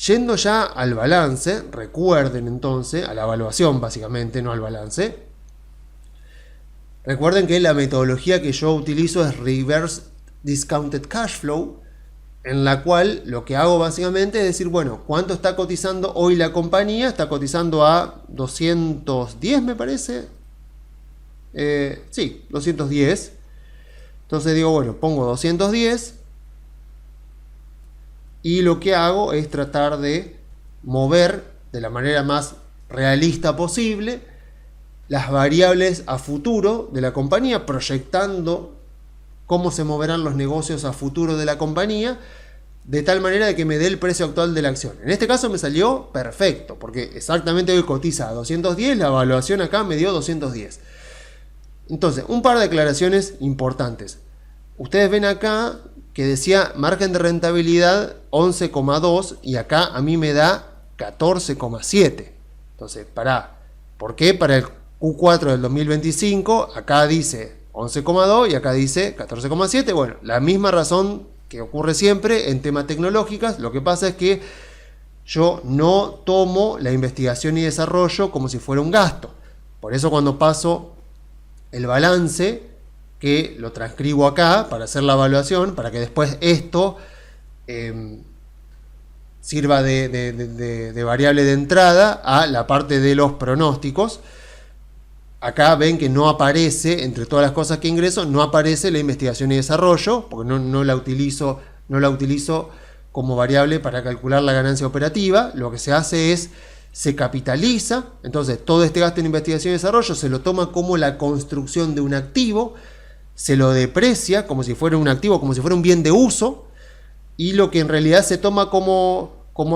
yendo ya al balance, recuerden entonces, a la evaluación básicamente, no al balance, recuerden que la metodología que yo utilizo es Reverse Discounted Cash Flow, en la cual lo que hago básicamente es decir, bueno, ¿cuánto está cotizando hoy la compañía? Está cotizando a 210, me parece. Sí, 210. Entonces digo, bueno, pongo 210 y lo que hago es tratar de mover de la manera más realista posible las variables a futuro de la compañía, proyectando cómo se moverán los negocios a futuro de la compañía, de tal manera de que me dé el precio actual de la acción. En este caso me salió perfecto, porque exactamente hoy cotiza a 210, la evaluación acá me dio 210. Entonces, un par de aclaraciones importantes. Ustedes ven acá que decía margen de rentabilidad 11,2 y acá a mí me da 14,7. Entonces, ¿por qué? Para el Q4 del 2025, acá dice 11,2 y acá dice 14,7. Bueno, la misma razón que ocurre siempre en temas tecnológicos. Lo que pasa es que yo no tomo la investigación y desarrollo como si fuera un gasto. Por eso cuando paso el balance, que lo transcribo acá para hacer la evaluación, para que después esto sirva de variable de entrada a la parte de los pronósticos. Acá ven que no aparece, entre todas las cosas que ingreso, no aparece la investigación y desarrollo, porque no la utilizo como variable para calcular la ganancia operativa. Lo que se hace es, se capitaliza, entonces todo este gasto en investigación y desarrollo se lo toma como la construcción de un activo, se lo deprecia como si fuera un activo, como si fuera un bien de uso, y lo que en realidad se toma como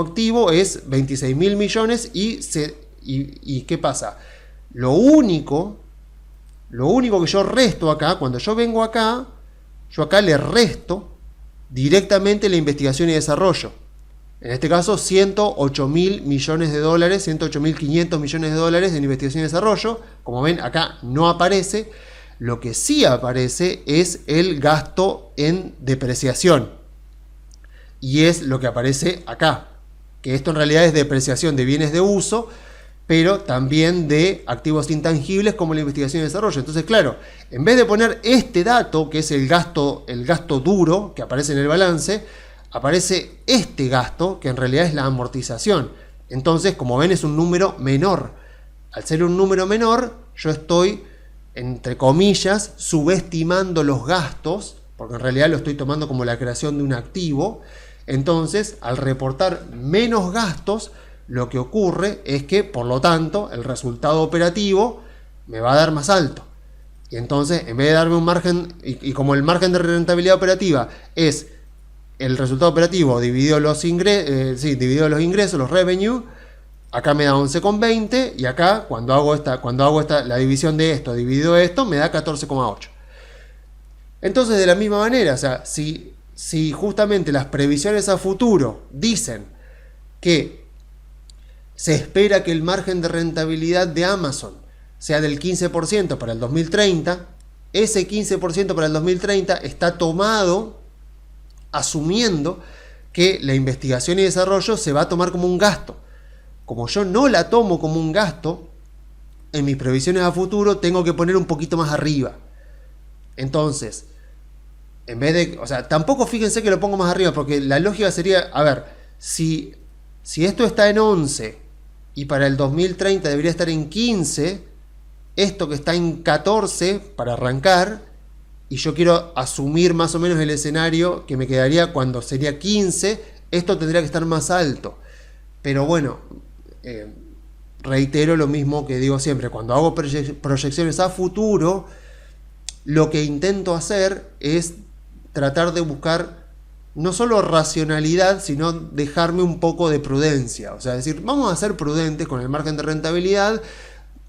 activo es 26.000 millones y ¿qué pasa? Lo único que yo resto acá, cuando yo vengo acá, yo acá le resto directamente la investigación y desarrollo. En este caso, 108.000 millones de dólares, 108.500 millones de dólares en investigación y desarrollo. Como ven, acá no aparece. Lo que sí aparece es el gasto en depreciación. Y es lo que aparece acá. Que esto en realidad es depreciación de bienes de uso, pero también de activos intangibles como la investigación y desarrollo. Entonces, claro, en vez de poner este dato, que es el gasto duro que aparece en el balance, aparece este gasto, que en realidad es la amortización. Entonces, como ven, es un número menor. Al ser un número menor, yo estoy, entre comillas, subestimando los gastos, porque en realidad lo estoy tomando como la creación de un activo. Entonces, al reportar menos gastos, lo que ocurre es que, por lo tanto, el resultado operativo me va a dar más alto. Y entonces, en vez de darme un margen, y como el margen de rentabilidad operativa es el resultado operativo dividido los ingresos, los revenue, acá me da 11,20 y acá, cuando hago la división de esto dividido esto, me da 14,8. Entonces, de la misma manera, o sea, si justamente las previsiones a futuro dicen que se espera que el margen de rentabilidad de Amazon sea del 15% para el 2030, ese 15% para el 2030 está tomado asumiendo que la investigación y desarrollo se va a tomar como un gasto. Como yo no la tomo como un gasto, en mis previsiones a futuro tengo que poner un poquito más arriba. Entonces, en vez de, o sea, tampoco fíjense que lo pongo más arriba, porque la lógica sería, a ver, si esto está en 11 y para el 2030 debería estar en 15, esto que está en 14 para arrancar, y yo quiero asumir más o menos el escenario que me quedaría cuando sería 15, esto tendría que estar más alto. Pero bueno, reitero lo mismo que digo siempre, cuando hago proyecciones a futuro, lo que intento hacer es tratar de buscar no solo racionalidad, sino dejarme un poco de prudencia. O sea, decir, vamos a ser prudentes con el margen de rentabilidad,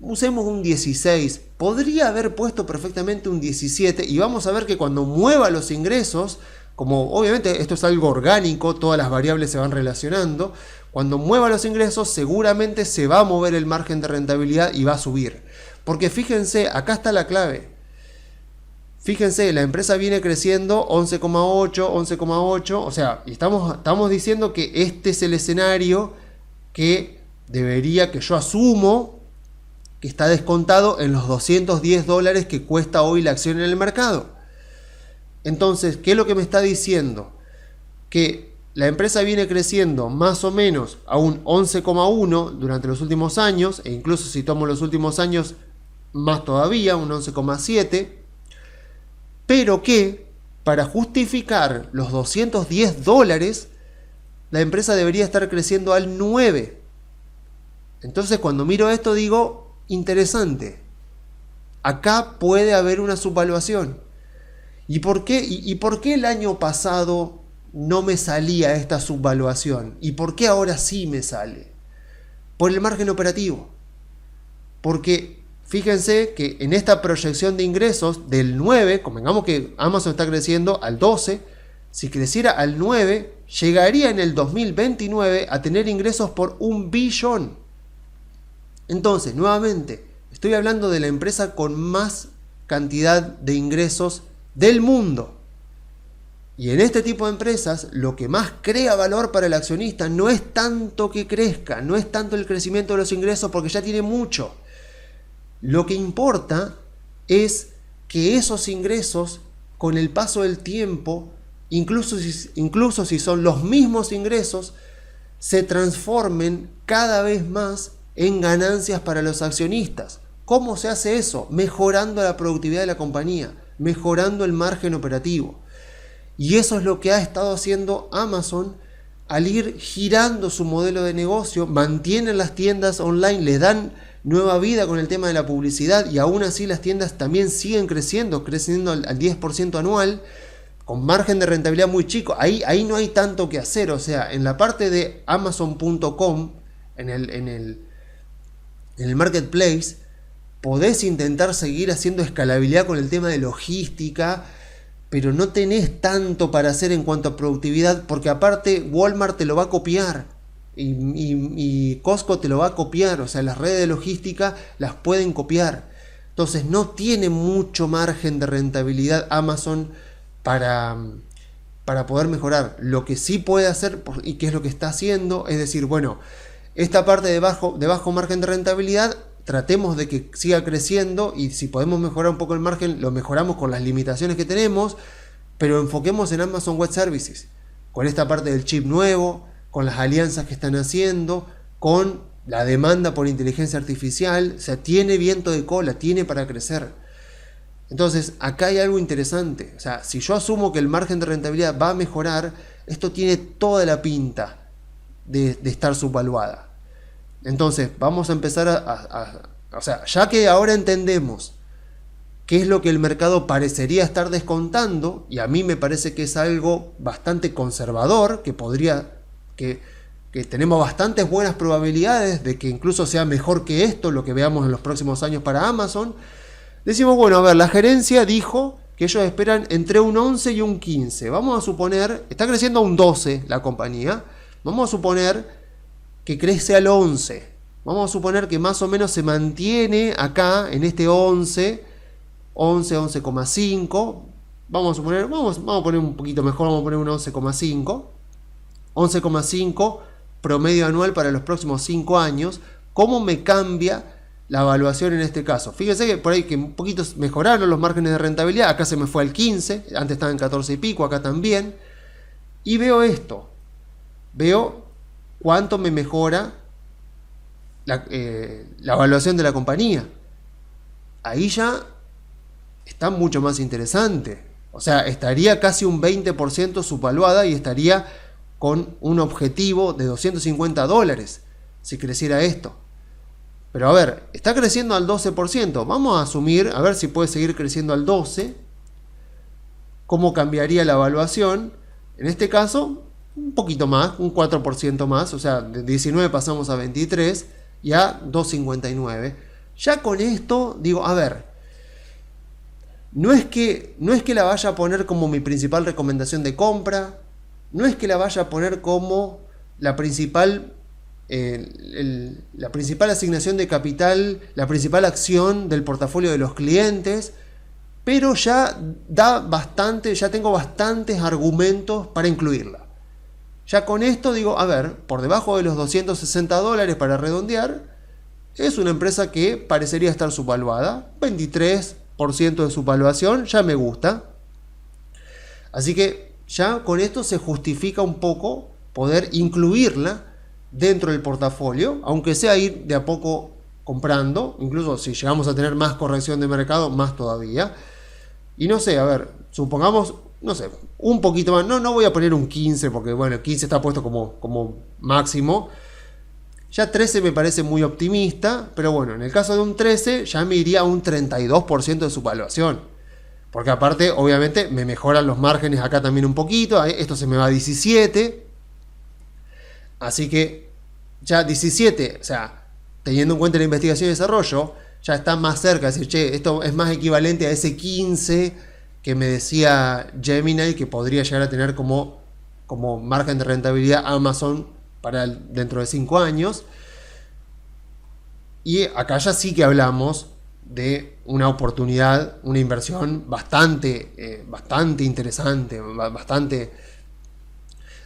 usemos un 16, podría haber puesto perfectamente un 17 y vamos a ver que cuando mueva los ingresos, como obviamente esto es algo orgánico, todas las variables se van relacionando, cuando mueva los ingresos seguramente se va a mover el margen de rentabilidad y va a subir. Porque fíjense, acá está la clave. Fíjense, la empresa viene creciendo 11,8, 11,8, o sea, y estamos diciendo que este es el escenario que yo asumo que está descontado en los 210 dólares que cuesta hoy la acción en el mercado. Entonces, ¿qué es lo que me está diciendo? que la empresa viene creciendo más o menos a un 11,1 durante los últimos años, e incluso si tomo los últimos años, más todavía, un 11,7, pero que para justificar los $210, la empresa debería estar creciendo al 9. Entonces cuando miro esto digo, interesante, acá puede haber una subvaluación. ¿Y por qué el año pasado no me salía esta subvaluación? ¿Y por qué ahora sí me sale? Por el margen operativo. Porque fíjense que en esta proyección de ingresos del 9, convengamos que Amazon está creciendo al 12, si creciera al 9, llegaría en el 2029 a tener ingresos por 1 billón. Entonces, nuevamente, estoy hablando de la empresa con más cantidad de ingresos del mundo. Y en este tipo de empresas, lo que más crea valor para el accionista no es tanto que crezca, no es tanto el crecimiento de los ingresos porque ya tiene mucho. Lo que importa es que esos ingresos, con el paso del tiempo, incluso si son los mismos ingresos, se transformen cada vez más en ganancias para los accionistas. ¿Cómo se hace eso? Mejorando la productividad de la compañía, mejorando el margen operativo. Y eso es lo que ha estado haciendo Amazon al ir girando su modelo de negocio. Mantienen las tiendas online, le dan nueva vida con el tema de la publicidad y aún así las tiendas también siguen creciendo al 10% anual, con margen de rentabilidad muy chico. Ahí no hay tanto que hacer. O sea, en la parte de Amazon.com, en el marketplace, podés intentar seguir haciendo escalabilidad con el tema de logística, pero no tenés tanto para hacer en cuanto a productividad, porque aparte Walmart te lo va a copiar y Costco te lo va a copiar. O sea, las redes de logística las pueden copiar. Entonces no tiene mucho margen de rentabilidad Amazon para poder mejorar. Lo que sí puede hacer, y que es lo que está haciendo, es decir, bueno, esta parte de bajo margen de rentabilidad, tratemos de que siga creciendo, y si podemos mejorar un poco el margen, lo mejoramos con las limitaciones que tenemos, pero enfoquemos en Amazon Web Services, con esta parte del chip nuevo, con las alianzas que están haciendo, con la demanda por inteligencia artificial. O sea, tiene viento de cola, tiene para crecer. Entonces, acá hay algo interesante. O sea, si yo asumo que el margen de rentabilidad va a mejorar, esto tiene toda la pinta de estar subvaluada. Entonces, vamos a empezar o sea, ya que ahora entendemos qué es lo que el mercado parecería estar descontando, y a mí me parece que es algo bastante conservador, que tenemos bastantes buenas probabilidades de que incluso sea mejor que esto, lo que veamos en los próximos años para Amazon, decimos, bueno, a ver, la gerencia dijo que ellos esperan entre un 11 y un 15. Vamos a suponer, está creciendo a un 12 la compañía, vamos a suponer que crece al 11. Vamos a suponer que más o menos se mantiene acá en este 11,5. Vamos a poner un poquito mejor, vamos a poner un 11,5. 11,5 promedio anual para los próximos 5 años. ¿Cómo me cambia la evaluación en este caso? Fíjense que por ahí que un poquito mejoraron los márgenes de rentabilidad. Acá se me fue al 15, antes estaba en 14 y pico, acá también. Y veo esto. Veo cuánto me mejora la evaluación de la compañía. Ahí ya está mucho más interesante. O sea, estaría casi un 20% subvaluada y estaría con un objetivo de $250 si creciera esto. Pero a ver, está creciendo al 12%. Vamos a asumir, a ver si puede seguir creciendo al 12%. ¿Cómo cambiaría la evaluación? En este caso, un poquito más, un 4% más, o sea, de 19 pasamos a 23 y a 2.59. Ya con esto digo, a ver, no es que la vaya a poner como mi principal recomendación de compra, no es que la vaya a poner como la principal asignación de capital, la principal acción del portafolio de los clientes, pero ya tengo bastantes argumentos para incluirla. Ya con esto digo, a ver, por debajo de los $260 para redondear, es una empresa que parecería estar subvaluada. 23% de subvaluación, ya me gusta. Así que ya con esto se justifica un poco poder incluirla dentro del portafolio, aunque sea ir de a poco comprando, incluso si llegamos a tener más corrección de mercado, más todavía. Y no sé, a ver, supongamos, no sé, un poquito más, no voy a poner un 15 porque bueno, 15 está puesto como máximo. Ya 13 me parece muy optimista, pero bueno, en el caso de un 13 ya me iría a un 32% de su valuación. Porque aparte, obviamente, me mejoran los márgenes acá también un poquito, esto se me va a 17. Así que ya 17, o sea, teniendo en cuenta la investigación y desarrollo, ya está más cerca, es decir, che, esto es más equivalente a ese 15 que me decía Gemini que podría llegar a tener como margen de rentabilidad Amazon para dentro de 5 años. Y acá ya sí que hablamos de una oportunidad, una inversión bastante interesante,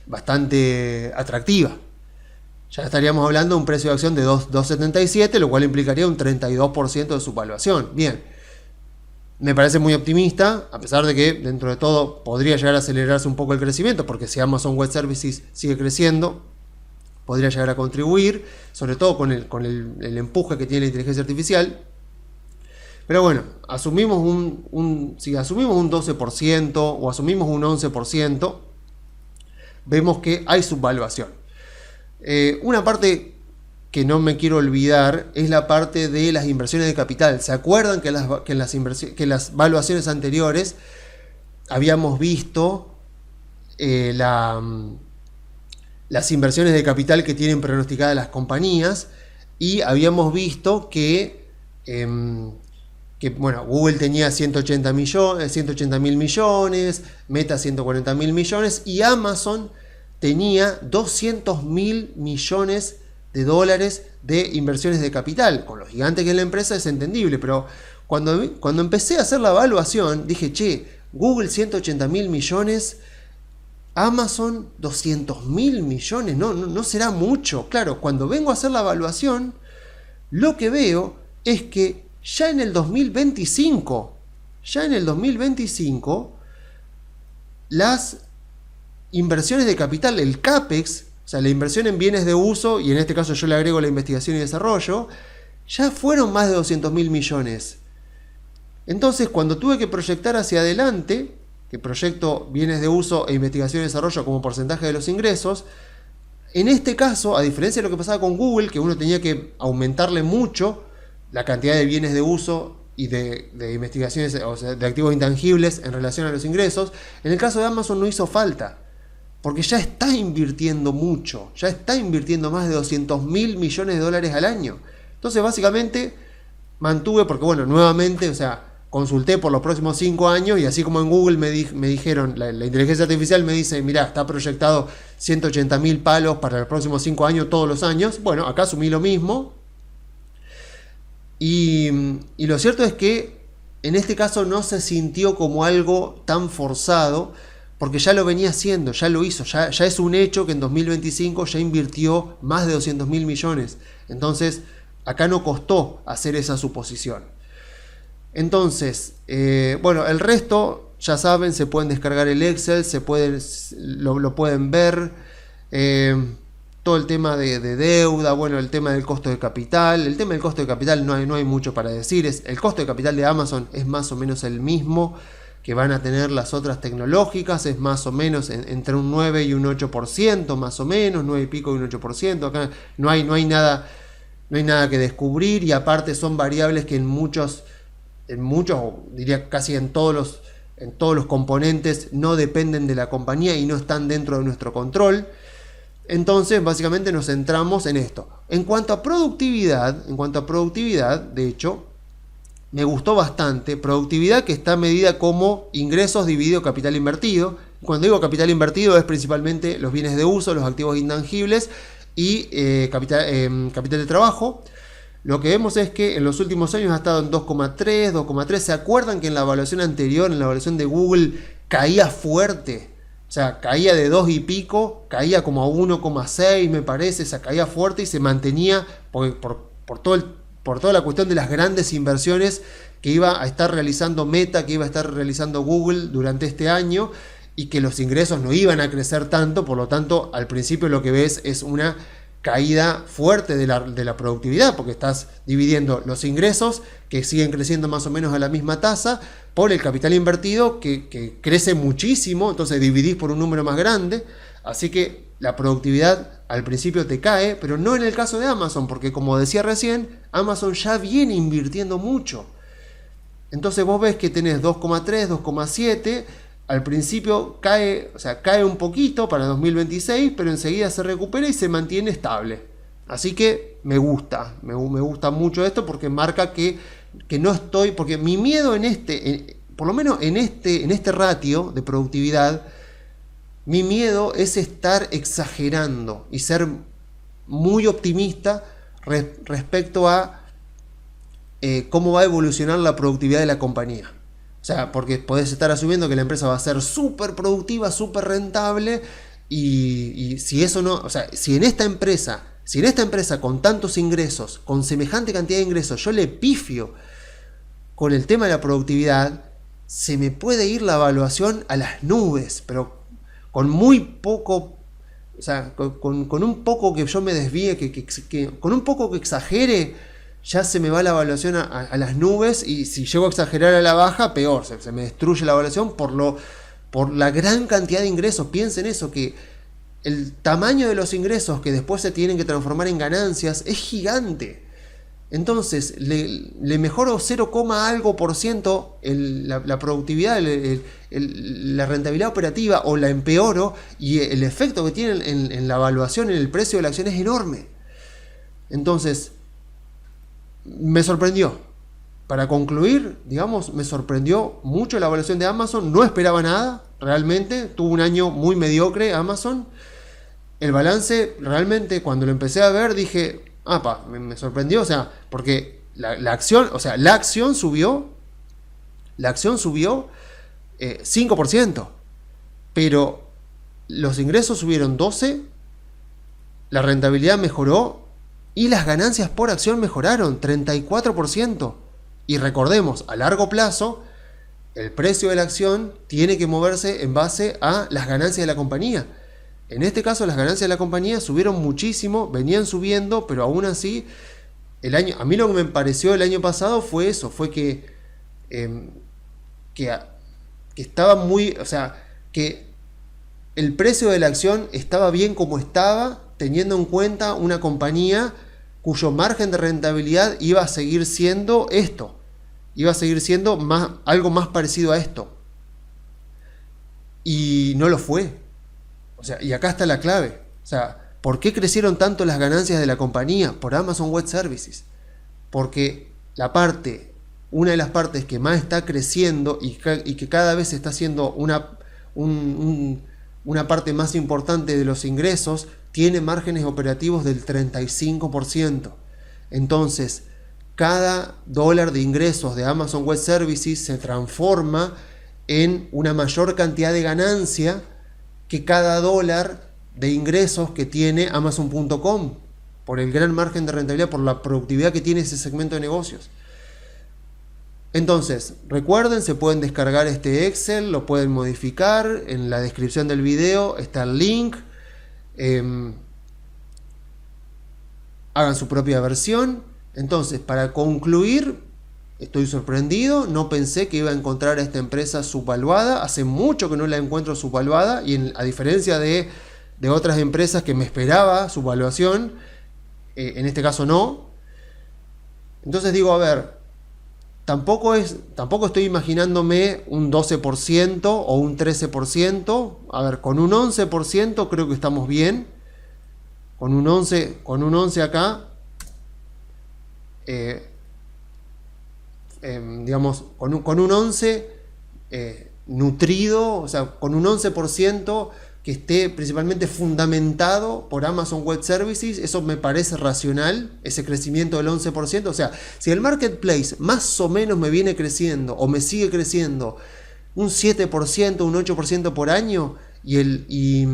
bastante atractiva. Ya estaríamos hablando de un precio de acción de 2.77, lo cual implicaría un 32% de su valuación. Bien, me parece muy optimista, a pesar de que dentro de todo podría llegar a acelerarse un poco el crecimiento, porque si Amazon Web Services sigue creciendo, podría llegar a contribuir, sobre todo con el empuje que tiene la inteligencia artificial. Pero bueno, asumimos si asumimos un 12% o asumimos un 11%, vemos que hay subvaluación. Una parte que no me quiero olvidar es la parte de las inversiones de capital. ¿Se acuerdan que en las valuaciones anteriores habíamos visto las inversiones de capital que tienen pronosticadas las compañías? Y habíamos visto que bueno, Google tenía 180 mil millones, Meta 140 mil millones y Amazon tenía 200 mil millones de dólares de inversiones de capital. Con lo gigante que es la empresa es entendible, pero cuando empecé a hacer la evaluación dije, che, Google 180 mil millones, Amazon 200 mil millones, no será mucho. Claro, cuando vengo a hacer la evaluación, lo que veo es que ya en el 2025, las inversiones de capital, el CAPEX, o sea, la inversión en bienes de uso, y en este caso yo le agrego la investigación y desarrollo, ya fueron más de 200 mil millones. Entonces, cuando tuve que proyectar hacia adelante, que proyecto bienes de uso e investigación y desarrollo como porcentaje de los ingresos, en este caso, a diferencia de lo que pasaba con Google, que uno tenía que aumentarle mucho la cantidad de bienes de uso y de investigaciones, o sea, de activos intangibles en relación a los ingresos, en el caso de Amazon no hizo falta. Porque ya está invirtiendo mucho, ya está invirtiendo más de 200 mil millones de dólares al año. Entonces, básicamente, mantuve, porque bueno, nuevamente, o sea, consulté por los próximos 5 años y así como en Google me dijeron, la inteligencia artificial me dice, mirá, está proyectado 180 mil palos para los próximos 5 años todos los años. Bueno, acá asumí lo mismo. Y lo cierto es que en este caso no se sintió como algo tan forzado, porque ya lo venía haciendo, ya lo hizo, ya es un hecho que en 2025 ya invirtió más de 200 mil millones. Entonces, acá no costó hacer esa suposición. Entonces, bueno, el resto, ya saben, se pueden descargar el Excel, lo pueden ver. Todo el tema de deuda, bueno, el tema del costo de capital. El tema del costo de capital no hay mucho para decir. El costo de capital de Amazon es más o menos el mismo que van a tener las otras tecnológicas, es más o menos entre un 9 y un 8%, más o menos, 9 y pico y un 8%. Acá no hay nada que descubrir, y aparte son variables que en muchos, diría casi en todos los componentes no dependen de la compañía y no están dentro de nuestro control. Entonces, básicamente nos centramos en esto. En cuanto a productividad, de hecho, me gustó bastante. Productividad que está medida como ingresos dividido capital invertido. Cuando digo capital invertido es principalmente los bienes de uso, los activos intangibles y capital de trabajo. Lo que vemos es que en los últimos años ha estado en 2,3. ¿Se acuerdan que en la evaluación anterior, en la evaluación de Google, caía fuerte? O sea, caía de 2 y pico, caía como a 1,6 me parece, o sea, caía fuerte y se mantenía por toda la cuestión de las grandes inversiones que iba a estar realizando Meta, que iba a estar realizando Google durante este año, y que los ingresos no iban a crecer tanto, por lo tanto, al principio lo que ves es una caída fuerte de la productividad, porque estás dividiendo los ingresos, que siguen creciendo más o menos a la misma tasa, por el capital invertido, que crece muchísimo, entonces dividís por un número más grande, así que la productividad al principio te cae, pero no en el caso de Amazon, porque como decía recién, Amazon ya viene invirtiendo mucho. Entonces vos ves que tenés 2,3, 2,7, al principio cae, o sea, cae un poquito para 2026, pero enseguida se recupera y se mantiene estable. Así que me gusta mucho esto porque marca que no estoy, porque mi miedo por lo menos en este ratio de productividad, mi miedo es estar exagerando y ser muy optimista respecto a cómo va a evolucionar la productividad de la compañía. O sea, porque podés estar asumiendo que la empresa va a ser súper productiva, súper rentable, y si eso no, o sea, si en esta empresa con tantos ingresos, con semejante cantidad de ingresos, yo le pifio con el tema de la productividad, se me puede ir la evaluación a las nubes, pero con muy poco, o sea, con un poco que yo me desvíe, con un poco que exagere, ya se me va la evaluación a las nubes, y si llego a exagerar a la baja, peor, se me destruye la evaluación por la gran cantidad de ingresos. Piensen eso, que el tamaño de los ingresos que después se tienen que transformar en ganancias es gigante. Entonces, le mejoro 0, algo por ciento la productividad, la rentabilidad operativa, o la empeoro, y el efecto que tiene en la evaluación, en el precio de la acción, es enorme. Entonces, me sorprendió. Para concluir, digamos, me sorprendió mucho la evaluación de Amazon. No esperaba nada, realmente. Tuvo un año muy mediocre Amazon. El balance, realmente, cuando lo empecé a ver, dije, me sorprendió. O sea, porque la acción subió 5%. Pero los ingresos subieron 12%, la rentabilidad mejoró, y las ganancias por acción mejoraron 34%. Y recordemos, a largo plazo, el precio de la acción tiene que moverse en base a las ganancias de la compañía. En este caso, las ganancias de la compañía subieron muchísimo, venían subiendo, pero aún así, a mí lo que me pareció el año pasado fue eso, fue que estaba muy, o sea, que el precio de la acción estaba bien como estaba, teniendo en cuenta una compañía cuyo margen de rentabilidad iba a seguir siendo esto, iba a seguir siendo algo más parecido a esto. Y no lo fue. O sea, y acá está la clave. O sea, ¿por qué crecieron tanto las ganancias de la compañía? Por Amazon Web Services. Porque una de las partes que más está creciendo y que cada vez está siendo una parte más importante de los ingresos, tiene márgenes operativos del 35%. Entonces, cada dólar de ingresos de Amazon Web Services se transforma en una mayor cantidad de ganancia que cada dólar de ingresos que tiene Amazon.com, por el gran margen de rentabilidad, por la productividad que tiene ese segmento de negocios. Entonces, recuerden, se pueden descargar este Excel, lo pueden modificar, en la descripción del video está el link. Hagan su propia versión. Entonces, para concluir, estoy sorprendido, no pensé que iba a encontrar a esta empresa subvaluada, hace mucho que no la encuentro subvaluada, y a diferencia de otras empresas que me esperaba su valuación, en este caso no. Entonces digo, a ver, tampoco estoy imaginándome un 12% o un 13%. A ver, con un 11% creo que estamos bien. Con un 11 acá, digamos, con un 11 nutrido, o sea, con un 11% que esté principalmente fundamentado por Amazon Web Services, eso me parece racional, ese crecimiento del 11%. O sea, si el marketplace más o menos me viene creciendo o me sigue creciendo un 7%, un 8% por año, y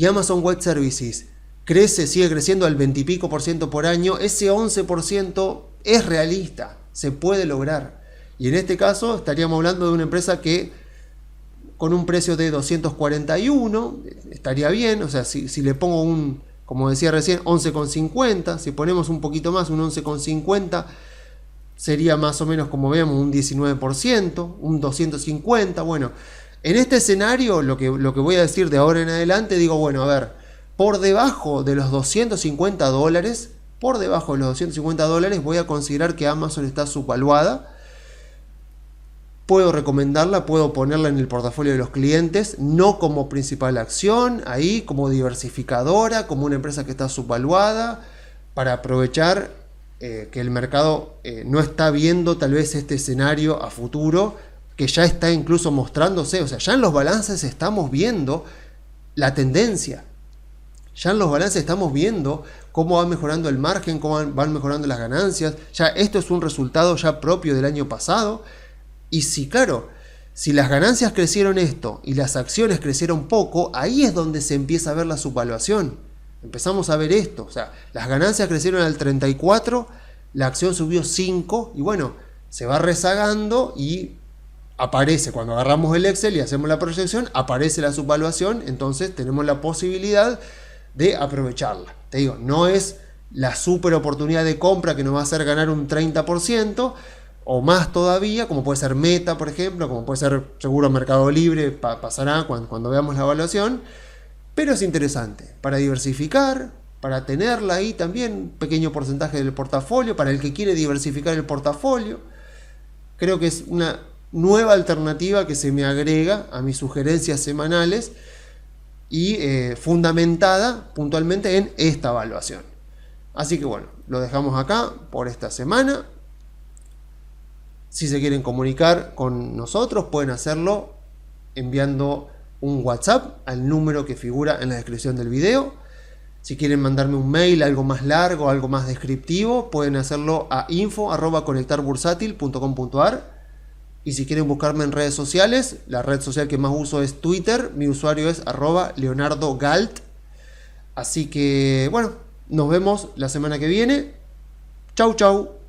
Amazon Web Services sigue creciendo al 20 y pico % por año, ese 11% es realista, se puede lograr. Y en este caso estaríamos hablando de una empresa que con un precio de 241, estaría bien. O sea, si le pongo un, como decía recién, 11,50, si ponemos un poquito más, un 11,50, sería más o menos, como vemos, un 19%, un 250. Bueno, en este escenario, lo que voy a decir de ahora en adelante, digo, bueno, a ver, por debajo de los $250, voy a considerar que Amazon está subvaluada. Puedo recomendarla, puedo ponerla en el portafolio de los clientes, no como principal acción, ahí como diversificadora, como una empresa que está subvaluada, para aprovechar que el mercado no está viendo tal vez este escenario a futuro, que ya está incluso mostrándose. O sea, ya en los balances estamos viendo la tendencia. Ya en los balances estamos viendo cómo va mejorando el margen, cómo van mejorando las ganancias. Ya esto es un resultado ya propio del año pasado. Y si, claro, si las ganancias crecieron esto y las acciones crecieron poco, ahí es donde se empieza a ver la subvaluación. Empezamos a ver esto. O sea, las ganancias crecieron al 34, la acción subió 5 y bueno, se va rezagando y aparece, cuando agarramos el Excel y hacemos la proyección, aparece la subvaluación. Entonces tenemos la posibilidad de aprovecharla. Te digo, no es la super oportunidad de compra que nos va a hacer ganar un 30% o más todavía, como puede ser Meta, por ejemplo, como puede ser seguro Mercado Libre, pasará cuando veamos la evaluación, pero es interesante para diversificar, para tenerla ahí también, un pequeño porcentaje del portafolio, para el que quiere diversificar el portafolio. Creo que es una nueva alternativa que se me agrega a mis sugerencias semanales y fundamentada puntualmente en esta evaluación. Así que bueno, lo dejamos acá por esta semana. Si se quieren comunicar con nosotros, pueden hacerlo enviando un WhatsApp al número que figura en la descripción del video. Si quieren mandarme un mail, algo más largo, algo más descriptivo, pueden hacerlo a info@conectarbursátil.com.ar. Y si quieren buscarme en redes sociales, la red social que más uso es Twitter, mi usuario es @leonardogalt. Así que bueno, nos vemos la semana que viene. Chau, chau.